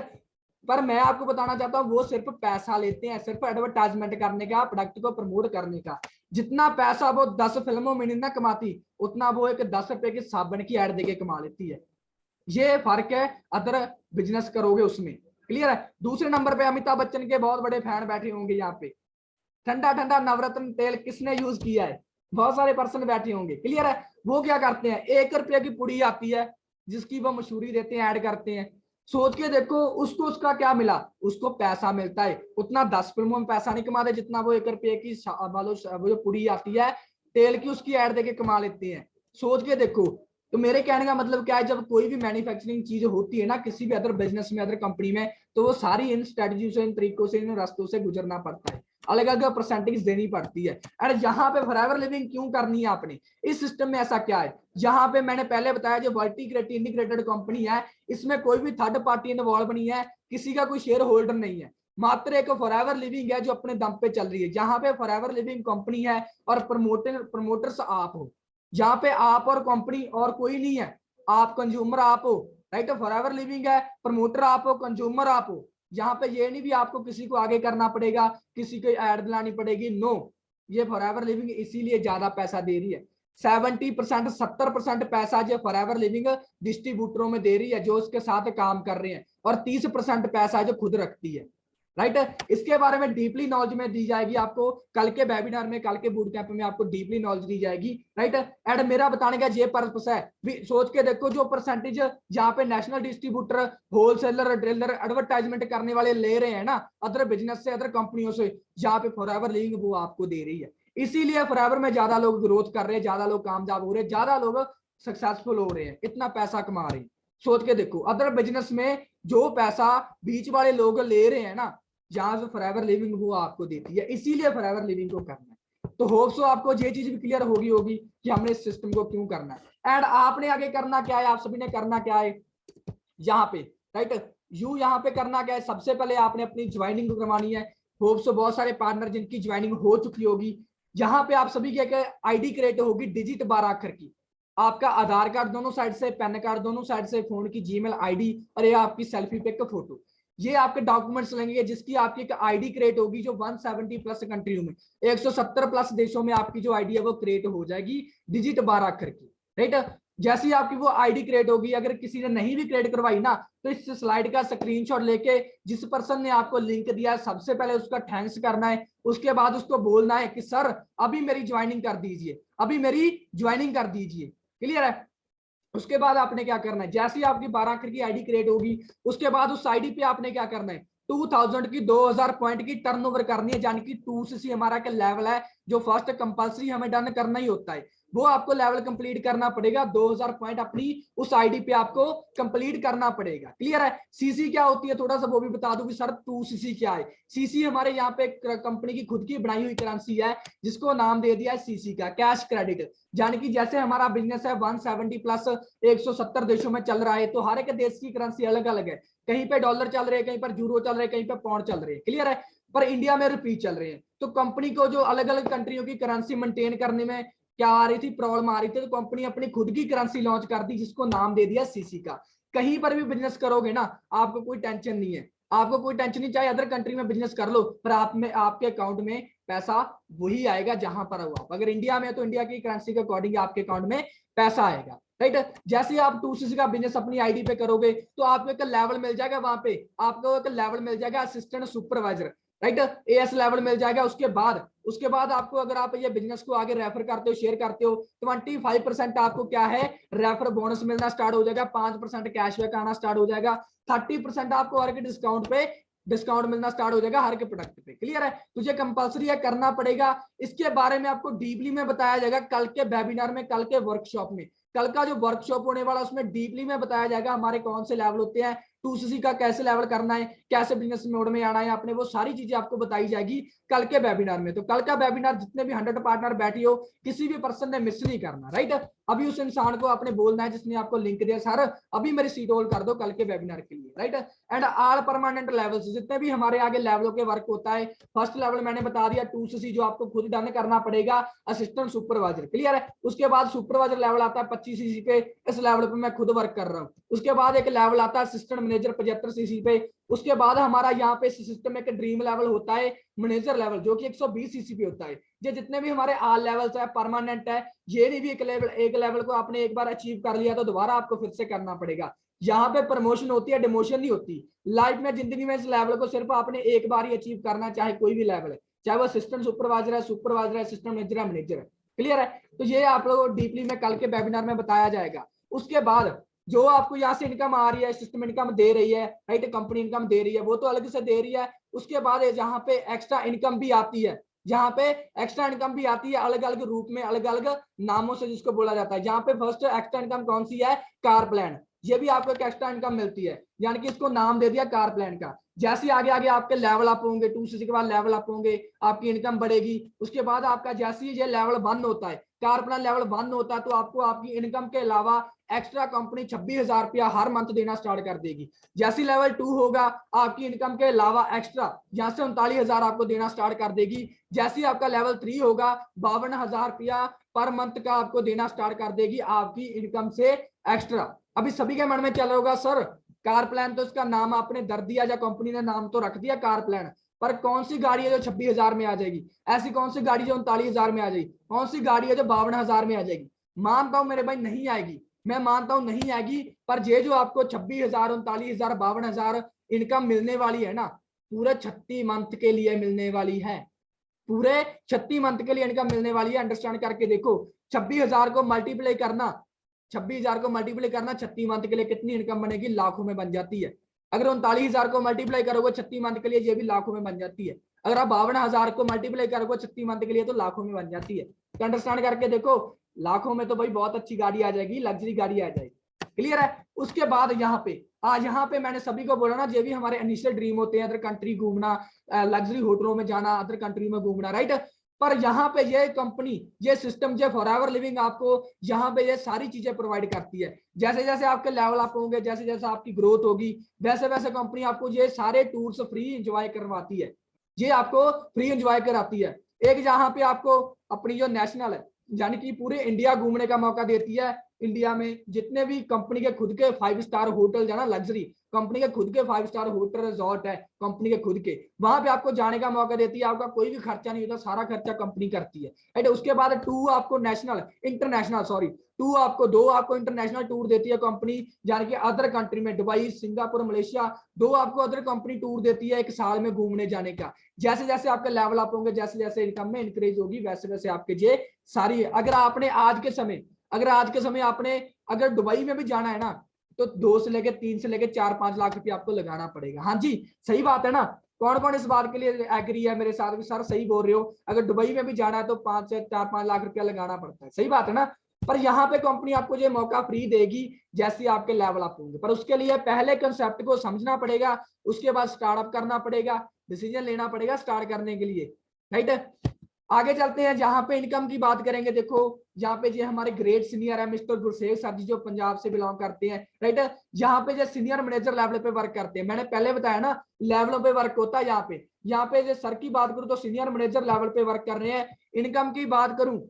पर मैं आपको बताना चाहता हूँ वो सिर्फ पैसा लेते हैं, सिर्फ एडवर्टाइजमेंट करने का, प्रोडक्ट को प्रमोट करने का। जितना पैसा वो 10 फिल्मों में नहीं ना कमाती, उतना वो एक 10 रुपए की साबुन की एड देके कमा लेती है। ये फर्क है अदर बिजनेस करोगे उसमें, क्लियर है। दूसरे नंबर पे अमिताभ बच्चन के बहुत बड़े फैन बैठे होंगे यहाँ पे। ठंडा ठंडा नवरत्न तेल किसने यूज किया है, बहुत सारे पर्सन बैठे होंगे। क्लियर है। वो क्या करते हैं, 1 रुपये की पुड़ी आती है जिसकी वो मशहूरी देते हैं, ऐड करते हैं। सोच के देखो उसको उसका क्या मिला, उसको पैसा मिलता है। उतना 10 फिल्मों में पैसा नहीं कमाते जितना वो 1 रुपये की वो जो पुड़ी आती है तेल की, उसकी ऐड देके कमा लेते हैं। सोच के देखो। तो मेरे कहने का मतलब क्या है, जब कोई भी मैन्युफैक्चरिंग चीज होती है ना किसी भी अदर बिजनेस में, अदर कंपनी में, तो वो सारी इन स्ट्रेटजी से, इन तरीकों से, इन रास्तों से गुजरना पड़ता है, अलग अलग परसेंटेज देनी पड़ती है। एंड यहाँ पे फॉरएवर लिविंग क्यों करनी है आपने, इस सिस्टम में ऐसा क्या है, जहां पे मैंने पहले बताया जो वर्टिकली इंटीग्रेटेड कंपनी है, इसमें कोई भी थर्ड पार्टी इन्वॉल्व नहीं है, किसी का कोई शेयर होल्डर नहीं है, मात्र एक फॉरएवर लिविंग है जो अपने दम पे चल रही है। जहां पे फॉरएवर लिविंग कंपनी है और प्रमोटर्स आप हो, जहां पे आप और कंपनी और कोई नहीं है, आप कंज्यूमर आप हो, राइट। फॉरएवर लिविंग है, प्रमोटर आप हो, कंज्यूमर आप हो। यहाँ पे ये नहीं भी आपको किसी को आगे करना पड़ेगा, किसी को ऐड दिलानी पड़ेगी, नो। ये फॉरएवर लिविंग इसीलिए ज्यादा पैसा दे रही है। 70%, 70% पैसा जो फॉरएवर लिविंग डिस्ट्रीब्यूटरों में दे रही है जो उसके साथ काम कर रहे हैं, और 30% पैसा जो खुद रखती है, राइट। इसके बारे में डीपली नॉलेज में दी जाएगी आपको कल के वेबिनार में, कल के बूट कैंप में आपको डीपली नॉलेज दी जाएगी, राइट। एंड मेरा बताने का ये पर्पस है, सोच के देखो जो परसेंटेज जहां पे national distributor, wholesaler, dealer advertisement करने वाले ले रहे हैं ना अदर बिजनेस से, अदर कंपनियों से, जहां पे फॉरएवर लिविंग वो आपको दे रही है। इसीलिए फॉरएवर में ज्यादा लोग ग्रोथ कर रहे हैं, ज्यादा लोग कामयाब हो रहे हैं, ज्यादा लोग सक्सेसफुल हो रहे हैं, इतना पैसा कमा रहे हैं। सोच के देखो अदर बिजनेस में जो पैसा बीच वाले लोग ले रहे हैं ना, जहां से फॉरएवर लिविंग वो आपको देती है, इसीलिए फॉरएवर लिविंग को करना है। तो होप सो आपको ये चीज भी क्लियर होगी कि हमने इस सिस्टम को क्यों करना है। एंड आपने आगे करना क्या है, आप सभी ने करना क्या है यहाँ पे, राइट। यू यहाँ पे करना क्या है, सबसे पहले आपने अपनी ज्वाइनिंग करवानी है। होप सो बहुत सारे पार्टनर जिनकी ज्वाइनिंग हो चुकी होगी, यहाँ पे आप सभी की आईडी क्रिएट होगी डिजिट 12 अक्षर की, आपका आधार कार्ड दोनों साइड से, पैन कार्ड दोनों साइड से, फोन की जीमेल आईडी, और ये आपकी सेल्फी पिक का फोटो, ये आपके डॉक्यूमेंट्स लगेंगे, जिसकी आपकी एक आईडी क्रिएट होगी जो 170 प्लस कंट्रियों में, 170 प्लस देशों में आपकी जो आईडी है वो क्रिएट हो जाएगी डिजिट 12 अक्षर की, राइट। जैसे ही आपकी वो आईडी क्रिएट होगी, अगर किसी ने नहीं भी क्रिएट करवाई ना, तो इस स्लाइड का स्क्रीनशॉट लेके जिस पर्सन ने आपको लिंक दिया सबसे पहले उसका थैंक्स करना है। उसके बाद उसको बोलना है कि सर अभी मेरी ज्वाइनिंग कर दीजिए, अभी मेरी ज्वाइनिंग कर दीजिए। क्लियर है। उसके बाद आपने क्या करना है, जैसे ही आपकी 12 अक्षर की आईडी क्रिएट होगी, उसके बाद उस आईडी पे आपने क्या करना है, 2000 की 2000 पॉइंट की टर्नओवर करनी है, यानी कि 2cc हमारा का लेवल है जो फर्स्ट कंपलसरी हमें डन करना ही होता है, वो आपको लेवल कंप्लीट करना पड़ेगा। 2000 पॉइंट अपनी उस आईडी पे आपको कंप्लीट करना पड़ेगा। क्लियर है। सीसी क्या होती है थोड़ा सा वो भी बता दूं कि सर 2cc क्या है। सीसी हमारे यहाँ पे कंपनी की खुद की बनाई हुई करेंसी है जिसको नाम दे दिया है सीसी का, कैश क्रेडिट। यानी कि जैसे हमारा बिजनेस है 170 प्लस 170 देशों में चल रहा है, तो हर एक देश की करेंसी अलग अलग है, कहीं पे डॉलर चल रहे हैं, कहीं पर यूरो चल रहे हैं, कहीं पे पाउंड चल रहे हैं। क्लियर है। पर इंडिया में रुपी चल रहे हैं, तो कंपनी को जो अलग अलग कंट्रियों की करेंसी मेंटेन करने में क्या आ रही थी, प्रॉब्लम आ रही थी, तो कंपनी अपनी खुद की करेंसी लॉन्च कर दी जिसको नाम दे दिया सीसी का। कहीं पर भी बिजनेस करोगे ना, आपको कोई टेंशन नहीं है, आपको कोई टेंशन नहीं, चाहे अदर कंट्री में बिजनेस कर लो, पर आप में आपके अकाउंट में पैसा वही आएगा जहां पर हो आप। अगर इंडिया में है तो इंडिया की करेंसी के अकॉर्डिंग आपके अकाउंट में पैसा आएगा, राइट। जैसे आप 2cc का बिजनेस अपनी आईडी पे करोगे तो आपको एक लेवल मिल जाएगा, वहां पे आपको एक लेवल मिल जाएगा assistant supervisor, right, AS level मिल जाएगा। उसके बाद आपको, अगर आप ये बिजनेस को आगे रेफर करते हो, शेयर करते हो, 25% आपको क्या है रेफर बोनस मिलना स्टार्ट हो जाएगा, 5% कैशबैक आना स्टार्ट हो जाएगा, 30% आपको हर के डिस्काउंट मिलना स्टार्ट हो जाएगा हर के प्रोडक्ट पे। क्लियर है। तुझे कंपलसरी है, करना पड़ेगा। इसके बारे में आपको डीपली में बताया जाएगा कल के वेबिनार में, कल के वर्कशॉप में। कल का जो वर्कशॉप होने वाला उसमें डीपली में बताया जाएगा हमारे कौन से लेवल होते हैं, 2cc का कैसे लेवल करना है, कैसे बिजनेस मोड में आना है आपने, वो सारी चीजें आपको बताई जाएगी कल के वेबिनार में। तो कल का वेबिनार जितने भी 100 पार्टनर बैठी हो, किसी भी पर्सन ने मिस नहीं करना, राइट। अभी उस इंसान को आपने बोलना है जिसने आपको लिंक दिया, सर अभी मेरी सीट होल्ड कर दो कल के वेबिनार के लिए, right. And all permanent levels, जितने भी हमारे आगे लेवलों के वर्क होता है, फर्स्ट लेवल मैंने बता दिया 2cc जो आपको खुद डन करना पड़ेगा, असिस्टेंट सुपरवाइजर। क्लियर है। उसके बाद सुपरवाइजर लेवल आता है 25cc पे, इस लेवल पे मैं खुद वर्क कर रहा हूँ। उसके बाद एक लेवल आता है असिस्टेंट मैनेजर 75cc पे। उसके बाद हमारा यहाँ पे सिस्टम एक ड्रीम लेवल होता है मैनेजर लेवल, जो कि 120cc पे होता है। ये जितने भी हमारे ऑल लेवल्स है परमानेंट है, ये नहीं भी एक लेवल को आपने एक बार अचीव कर लिया तो दोबारा आपको फिर से करना पड़ेगा। यहाँ पे प्रमोशन होती है, डिमोशन नहीं होती। लाइफ में, जिंदगी में इस लेवल को सिर्फ आपने एक बार ही अचीव करना, चाहे कोई भी लेवल है, चाहे वो असिस्टेंट सुपरवाइजर है, सुपरवाइजर है, असिस्टेंट मैनेजर है, मैनेजर है। क्लियर है? तो ये आप लोगों को डीपली में कल के वेबिनार में बताया जाएगा। उसके बाद जो आपको यहाँ से इनकम आ रही है, सिस्टम इनकम दे रही है, राइट, कंपनी इनकम दे रही है, वो तो अलग से दे रही है। उसके बाद जहाँ पे एक्स्ट्रा इनकम भी आती है, जहाँ पे एक्स्ट्रा इनकम भी आती है अलग अलग रूप में, अलग अलग नामों से जिसको बोला जाता है। जहाँ पे फर्स्ट एक्स्ट्रा इनकम कौन सी है? Car plan. ये भी आपको एक एक्स्ट्रा इनकम मिलती है, यानी कि इसको नाम दे दिया कार प्लान का। जैसे आगे आगे आपके लेवल अप होंगे, 2 के बाद लेवल अप होंगे, आपकी इनकम बढ़ेगी। उसके बाद आपका जैसे ही ये लेवल 1 होता है, कार प्लान लेवल 1 होता है, तो आपको आपकी इनकम के अलावा एक्स्ट्रा कंपनी 26,000 रुपया हर मंथ देना स्टार्ट कर देगी। जैसी लेवल 2 होगा, आपकी इनकम के अलावा एक्स्ट्रा यहाँ से 39,000 आपको देना स्टार्ट कर देगी। जैसे आपका लेवल 3 होगा, 52,000 रुपया पर मंथ का आपको देना स्टार्ट कर देगी आपकी इनकम से एक्स्ट्रा। अभी सभी के मन में चल रहा होगा, सर कार प्लान तो इसका नाम आपने दर दिया, या कंपनी ने नाम तो रख दिया कार प्लान, पर कौन सी गाड़ी है जो 26,000 में आ जाएगी? ऐसी कौन सी गाड़ी जो 39,000 में आ जाएगी? कौन सी गाड़ी है जो 52,000 में आ जाएगी? मानता हूं मेरे भाई नहीं आएगी, मैं मानता हूं नहीं आएगी। पर ये जो आपको 26,000, 39,000, 52,000 इनकम मिलने वाली है ना, पूरे 36 मंथ के लिए मिलने वाली है। पूरे 36 मंथ के लिए इनकम मिलने वाली है। अंडरस्टैंड करके देखो, 26,000 को मल्टीप्लाई करना, 26,000 को मल्टीप्लाई करना 36 मंथ के लिए कितनी इनकम बनेगी? लाखों में बन जाती है। अगर 39,000 को मल्टीप्लाई करोगे 36 मंथ के लिए, ये भी लाखों में बन जाती है। अगर आप 52,000 को मल्टीप्लाई करोगे 36 मंथ के लिए, तो लाखों में बन जाती है। तो अंडरस्टैंड करके देखो, लाखों में तो भाई बहुत अच्छी गाड़ी आ जाएगी, लग्जरी गाड़ी आ जाएगी। क्लियर है? उसके बाद यहाँ पे मैंने सभी को बोला ना, ये भी हमारे इनिशियल ड्रीम होते हैं, अदर कंट्री घूमना, लग्जरी होटलों में जाना, अदर कंट्री में घूमना, राइट। पर यहाँ पे ये कंपनी, ये सिस्टम, ये फॉरएवर लिविंग आपको यहाँ पे ये सारी चीजें प्रोवाइड करती है। जैसे जैसे आपके लेवल अप होंगे, जैसे जैसे आपकी ग्रोथ होगी, वैसे वैसे कंपनी आपको ये सारे टूर्स फ्री एंजॉय करवाती है। ये आपको फ्री एंजॉय कराती है। एक जहाँ पे आपको अपनी जो नेशनल है, यानी कि पूरे इंडिया घूमने का मौका देती है। इंडिया में जितने भी कंपनी के खुद के 5 स्टार होटल है ना, लग्जरी कंपनी के खुद के 5 स्टार होटल रिजॉर्ट है कंपनी के खुद के, वहां पे आपको जाने का मौका देती है। आपका कोई भी खर्चा नहीं होता, सारा खर्चा कंपनी करती है, राइट। उसके बाद 2 आपको नेशनल, इंटरनेशनल, सॉरी 2 आपको 2 आपको इंटरनेशनल टूर देती है कंपनी, यानी कि अदर कंट्री में, दुबई, सिंगापुर, मलेशिया, 2 आपको अदर कंपनी टूर देती है 1 साल में घूमने जाने का। जैसे जैसे आपके लेवल अप होंगे, जैसे जैसे इनकम में इंक्रीज होगी, वैसे वैसे आपके ये सारी, अगर आपने आज के समय आपने अगर दुबई में भी जाना है ना, तो 2 से लेके 3 से लेके 4-5 लाख रुपया आपको लगाना पड़ेगा। हाँ जी, सही बात है ना? कौन कौन इस बात के लिए एग्री है मेरे साथ? सर सही बोल रहे हो, अगर दुबई में भी जाना है तो 5 से 4-5 लाख रुपया लगाना पड़ता है। सही बात है ना? पर यहाँ पे कंपनी आपको ये मौका फ्री देगी जैसे आपके लेवल अप होंगे। पर उसके लिए पहले कंसेप्ट को समझना पड़ेगा, उसके बाद स्टार्टअप करना पड़ेगा, डिसीजन लेना पड़ेगा स्टार्ट करने के लिए, राइट। आगे चलते हैं, जहां पे इनकम की बात करेंगे। देखो यहाँ पे जो हमारे ग्रेट सीनियर है मिस्टर गुरसेव सर जी, जो पंजाब से बिलोंग करते हैं, राइट। यहाँ पे जो सीनियर मैनेजर लेवल पे वर्क करते हैं, मैंने पहले बताया ना लेवलों पे वर्क होता है। यहाँ पे जो सर की बात करूं तो सीनियर मैनेजर लेवल पे वर्क कर रहे हैं। इनकम की बात करूं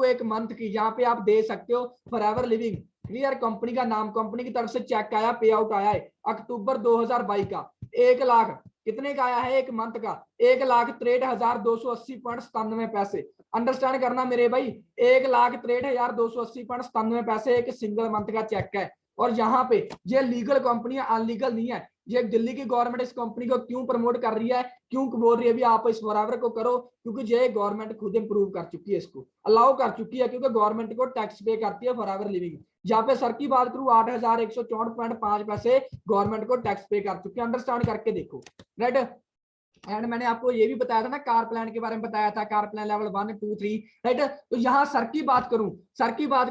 एक मंथ की, यहाँ पे आप दे सकते हो फॉरएवर लिविंग। क्लियर? कंपनी का नाम, कंपनी की तरफ से चेक आया, पे आउट आया है अक्टूबर 2022 का, 1 लाख कितने का आया है एक मंथ का? 1,63,280.97 पैसे। अंडरस्टैंड करना मेरे भाई, 1,63,280.97 पैसे एक सिंगल मंथ का चेक है। और यहाँ पे ये लीगल कंपनी है, अनलीगल नहीं है। ये दिल्ली की गवर्नमेंट इस कंपनी को क्यों प्रमोट कर रही है, क्यों बोल रही है भी आप इस फॉरएवर को करो? क्योंकि ये गवर्नमेंट खुद इंप्रूव कर चुकी है, इसको अलाउ कर चुकी है, क्योंकि गवर्नमेंट को टैक्स पे करती है फॉरएवर लिविंग। यहाँ पे सर की बात करूं 8,164.5 पैसे गवर्नमेंट को टैक्स पे कर चुके हैं। अंडरस्टैंड करके देखो, राइट। एंड मैंने आपको ये भी बताया था ना, कार प्लान के बारे में बताया था, कार प्लान लेवल 1, 2, 3, राइट। तो यहाँ सर की बात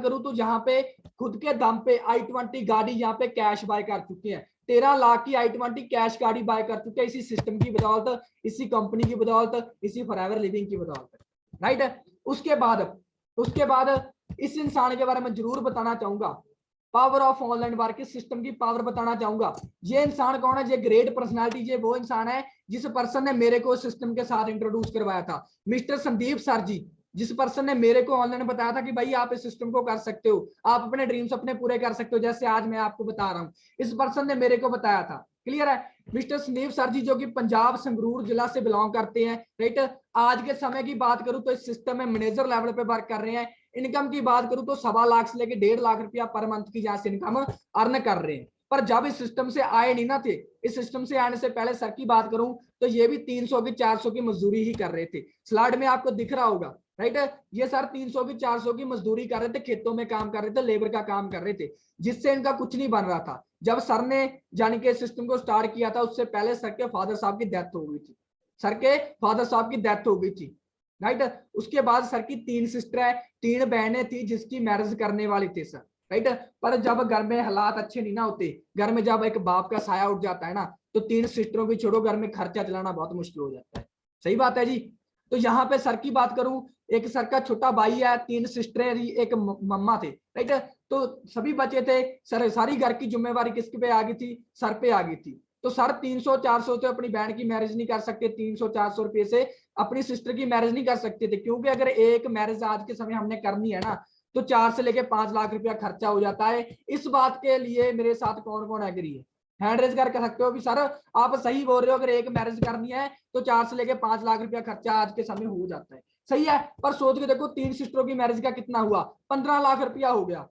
करूं तो यहाँ पे खुद के दम पे i20 गाड़ी यहाँ पे कैश बाय कर चुके हैं। 13 लाख की i20 कैश गाड़ी बाय कर चुके हैं, इसी सिस्टम की बदौलत, इसी कंपनी की बदौलत, इसी फॉरएवर लिविंग की बदौलत, राइट। उसके बाद इस इंसान के बारे में जरूर बताना चाहूंगा, power of online work system की पावर बताना चाहूंगा। ये इंसान कौन है? ये ग्रेट पर्सनालिटी, ये वो इंसान है जिस पर्सन ने मेरे को सिस्टम के साथ इंट्रोड्यूस करवाया था, मिस्टर संदीप सर जी। जिस पर्सन ने मेरे को ऑनलाइन बताया था कि भाई आप इस सिस्टम को कर सकते हो, आप अपने ड्रीम्स अपने पूरे कर सकते हो, जैसे आज मैं आपको बता रहा हूँ, इस पर्सन ने मेरे को बताया था। क्लियर है? मिस्टर संदीप सर जी, जो कि पंजाब संगरूर जिला से बिलोंग करते हैं, राइट। आज के समय की बात करूं तो इस सिस्टम में मैनेजर लेवल पे वर्क कर रहे हैं। इनकम की बात करूं तो 1.25 लाख से लेके 1.5 लाख रुपया पर मंथ की जहां से इनकम अर्न कर रहे हैं। पर जब इस सिस्टम से आए नहीं ना थे, इस सिस्टम से आने से पहले सर की बात करूं तो ये भी 300 की 400 की मजदूरी ही कर रहे थे। स्लाइड में आपको दिख रहा होगा, राइट। ये सर 300 की 400 की मजदूरी कर रहे थे, खेतों में काम कर रहे थे, लेबर का काम कर रहे थे, जिससे इनका कुछ नहीं बन रहा था। जब सर ने जानी के सिस्टम को स्टार्ट किया था, उससे पहले सर के फादर साहब की डेथ हो गई थी, सर के फादर साहब की डेथ हो गई थी, राइट। उसके बाद सर की 3 सिस्टर है, 3 बहनें थी जिसकी मैरिज करने वाली थी सर, राइट। पर जब घर में हालात अच्छे नहीं ना होते, घर में जब एक बाप का साया उठ जाता है ना, तो 3 सिस्टरों की छोड़ो, घर में खर्चा चलाना बहुत मुश्किल हो जाता है। सही बात है जी। तो यहाँ पे सर की बात करूं, एक सर का छोटा भाई है, 3 सिस्टरें, एक मम्मा थे, राइट। तो सभी बचे थे सर, सारी घर की जिम्मेवारी किसके पे आ गई थी, सर पे आ गई थी। तो सर 300-400 से अपनी बहन की मैरिज नहीं कर सकते, 300-400 रुपए से अपनी सिस्टर की मैरिज नहीं कर सकते थे, क्योंकि अगर एक मैरिज आज के समय हमने करनी है ना, तो 4 से लेके 5 लाख रुपया खर्चा हो जाता है। इस बात के लिए मेरे साथ कौन कौन एग्री है, हैंड रेज करके सकते हो कि सर आप सही बोल रहे हो, अगर एक मैरिज करनी है तो 4 से लेके 5 लाख रुपया खर्चा आज के समय हो जाता है। सही है, पर सोच के देखो 3 सिस्टरों की मैरिज का कितना हुआ, 15 लाख रुपया हो गया।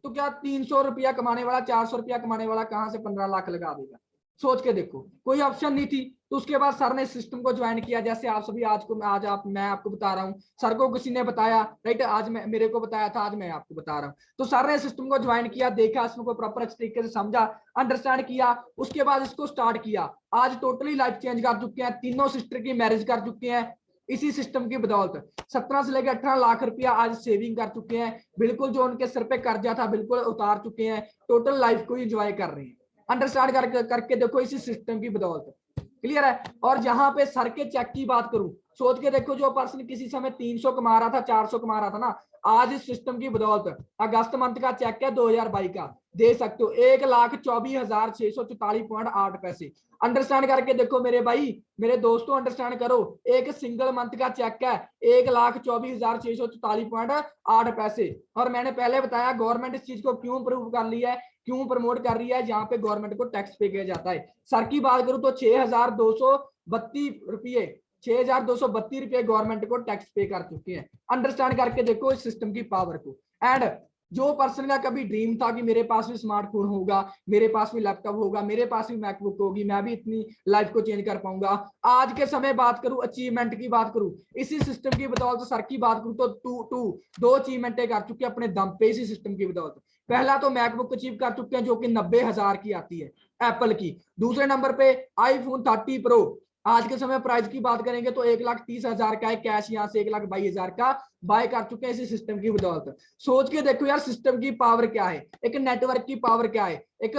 तो क्या 300 रुपया कमाने वाला, 400 रुपया कमाने वाला कहां से 15 लाख लगा देगा? सोच के देखो, कोई ऑप्शन नहीं थी। तो उसके बाद सर ने सिस्टम को ज्वाइन किया, जैसे आप सभी आज आप मैं आपको बता रहा हूँ, सर को किसी ने बताया, राइट, आज मैं मेरे को बताया था, आज मैं आपको बता रहा हूँ। तो सर ने सिस्टम को ज्वाइन किया, देखा इसमें को प्रॉपर तरीके से समझा, अंडरस्टैंड किया, उसके बाद इसको स्टार्ट किया। आज टोटली लाइफ चेंज कर चुके हैं, तीनों सिस्टर की मैरिज कर चुके हैं इसी सिस्टम की बदौलत। 17 से लेकर 18 लाख रुपया आज सेविंग कर चुके हैं, बिल्कुल जो उनके सर पे कर्जा था बिल्कुल उतार चुके हैं, टोटल लाइफ को एंजॉय कर रहे हैं। अंडरस्टैंड करके देखो इसी सिस्टम की बदौलत। क्लियर है। और जहां पे सर के चेक की बात करूं, सोच के देखो, जो पर्सन किसी समय 300 कमा रहा था, 400 कमा रहा था ना, आज इस सिस्टम की बदौलत अगस्त मंथ का चेक है 2022 का, दे सकते हो 1,24,644.8 अंडरस्टैंड करके देखो मेरे भाई, मेरे दोस्तों, अंडरस्टैंड करो। एक सिंगल मंथ का चेक है 1,24,644.8। और मैंने पहले बताया गवर्नमेंट इस चीज को क्यों प्रूव कर लिया है, क्यों प्रमोट कर रही है, जहां पे गवर्नमेंट को टैक्स पे किया जाता है। सर की बात करूं तो 6,232 रुपए गवर्नमेंट को टैक्स पे कर चुके हैं। अंडरस्टैंड करके देखो इस सिस्टम की पावर को। एंड जो पर्सन का कभी ड्रीम था कि मेरे पास भी स्मार्टफोन होगा, मेरे पास भी लैपटॉप होगा, मेरे पास भी मैकबुक होगी, मैं भी इतनी लाइफ को चेंज कर पाऊंगा, आज के समय बात करूं, अचीवमेंट की बात करूं, इसी सिस्टम की बदौलत, तो सर की बात करूं तो 2 अचीवमेंट कर चुके अपने दम पे इसी सिस्टम की बदौलत। पहला तो मैकबुक अचीव कर चुके हैं जो कि 90,000 की आती है एप्पल की। दूसरे नंबर पे आईफोन 30 प्रो, आज के समय प्राइस की बात करेंगे तो 1,30,000 का है, कैश यहाँ से 1,22,000 का बाय कर चुके हैं इसी सिस्टम की बदौलत। सोच के देखो यार सिस्टम की पावर क्या है, एक नेटवर्क की पावर क्या है, एक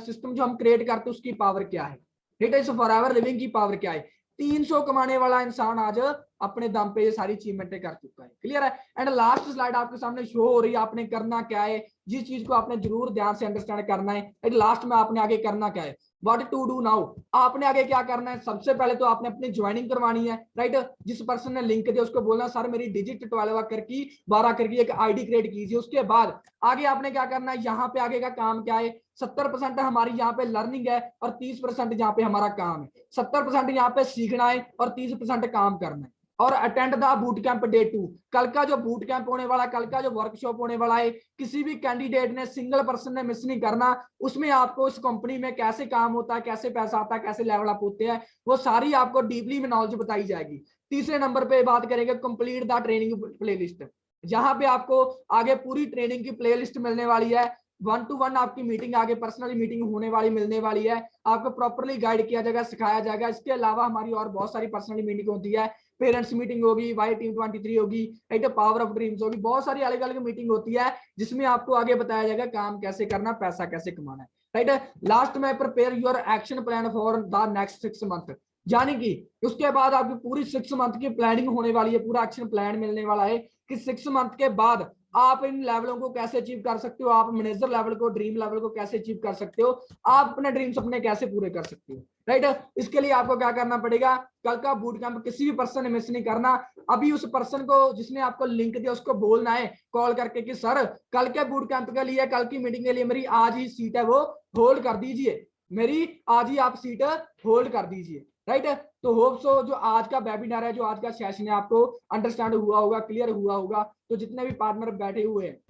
सिस्टम जो हम क्रिएट करते हैं उसकी पावर क्या है, इट इज फॉरएवर लिविंग की पावर क्या है। 300 कमाने वाला इंसान आज अपने दम पे ये सारी अचीवमेंटें कर चुका है। क्लियर है। एंड लास्ट स्लाइड आपके सामने शो हो रही है, आपने करना क्या है, जिस चीज को आपने जरूर ध्यान से अंडरस्टैंड करना है। लास्ट में आपने आगे करना क्या है, व्हाट टू डू नाउ, आपने आगे क्या करना है। सबसे पहले तो आपने अपनी ज्वाइनिंग करवानी है, राइट। जिस पर्सन ने लिंक दिया उसको बोलना सर मेरी डिजिट 12 करके 12 करके एक आईडी क्रिएट कीजिए। उसके बाद आगे आपने क्या करना है, यहाँ पे आगे का काम क्या है, 70% हमारी यहाँ पे लर्निंग है और 30% यहाँ पे हमारा काम है। 70% यहाँ पे सीखना है और 30% काम करना है। और attend the boot camp day 2, कल का जो बूट कैंप होने वाला है, कल का जो वर्कशॉप होने वाला है, किसी भी कैंडिडेट ने, सिंगल पर्सन ने मिस नहीं करना। उसमें आपको इस कंपनी में कैसे काम होता है, कैसे पैसा आता है, कैसे लेवल अप होते हैं, वो सारी आपको डीपली में नॉलेज बताई जाएगी। तीसरे नंबर पे बात करेंगे कंप्लीट द ट्रेनिंग प्लेलिस्ट, जहां पे आपको आगे पूरी ट्रेनिंग की प्लेलिस्ट मिलने वाली है। 1-to-1 आपकी मीटिंग, आगे पर्सनली मीटिंग होने वाली, मिलने वाली है, आपको प्रॉपरली गाइड किया जाएगा, सिखाया जाएगा। इसके अलावा हमारी और बहुत सारी पर्सनली मीटिंग होती है, पेरेंट्स मीटिंग होगी, वाई टीम 23 होगी, राइट, पावर ऑफ ड्रीम्स होगी, बहुत सारी अलग अलग मीटिंग होती है जिसमें आपको आगे बताया जाएगा काम कैसे करना, पैसा कैसे कमाना है, राइट। लास्ट में prepare your action plan for the next 6 month, यानी कि उसके बाद आपकी पूरी 6 मंथ की प्लानिंग होने वाली है, पूरा एक्शन प्लान मिलने वाला है कि 6 मंथ के बाद आप इन लेवलों को कैसे अचीव कर सकते हो, आप मैनेजर लेवल को, ड्रीम लेवल को कैसे अचीव कर सकते हो, आप अपने ड्रीम्स अपने कैसे पूरे कर सकते हो, राइट। इसके लिए आपको क्या करना पड़ेगा, कल का बूट कैंप किसी भी पर्सन ने मिस नहीं करना। अभी उस पर्सन को जिसने आपको लिंक दिया उसको बोलना है कॉल करके कि सर कल के बूट कैंप के लिए, कल की मीटिंग के लिए मेरी आज ही सीट है वो होल्ड कर दीजिए। मेरी आज ही आप सीट होल्ड कर दीजिए, राइट। तो होप सो जो आज का वेबिनार है, जो आज का सेशन है, आपको अंडरस्टैंड हुआ होगा, क्लियर हुआ होगा। तो जितने भी पार्टनर बैठे हुए हैं,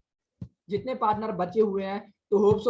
जितने पार्टनर बचे हुए हैं, तो होप सो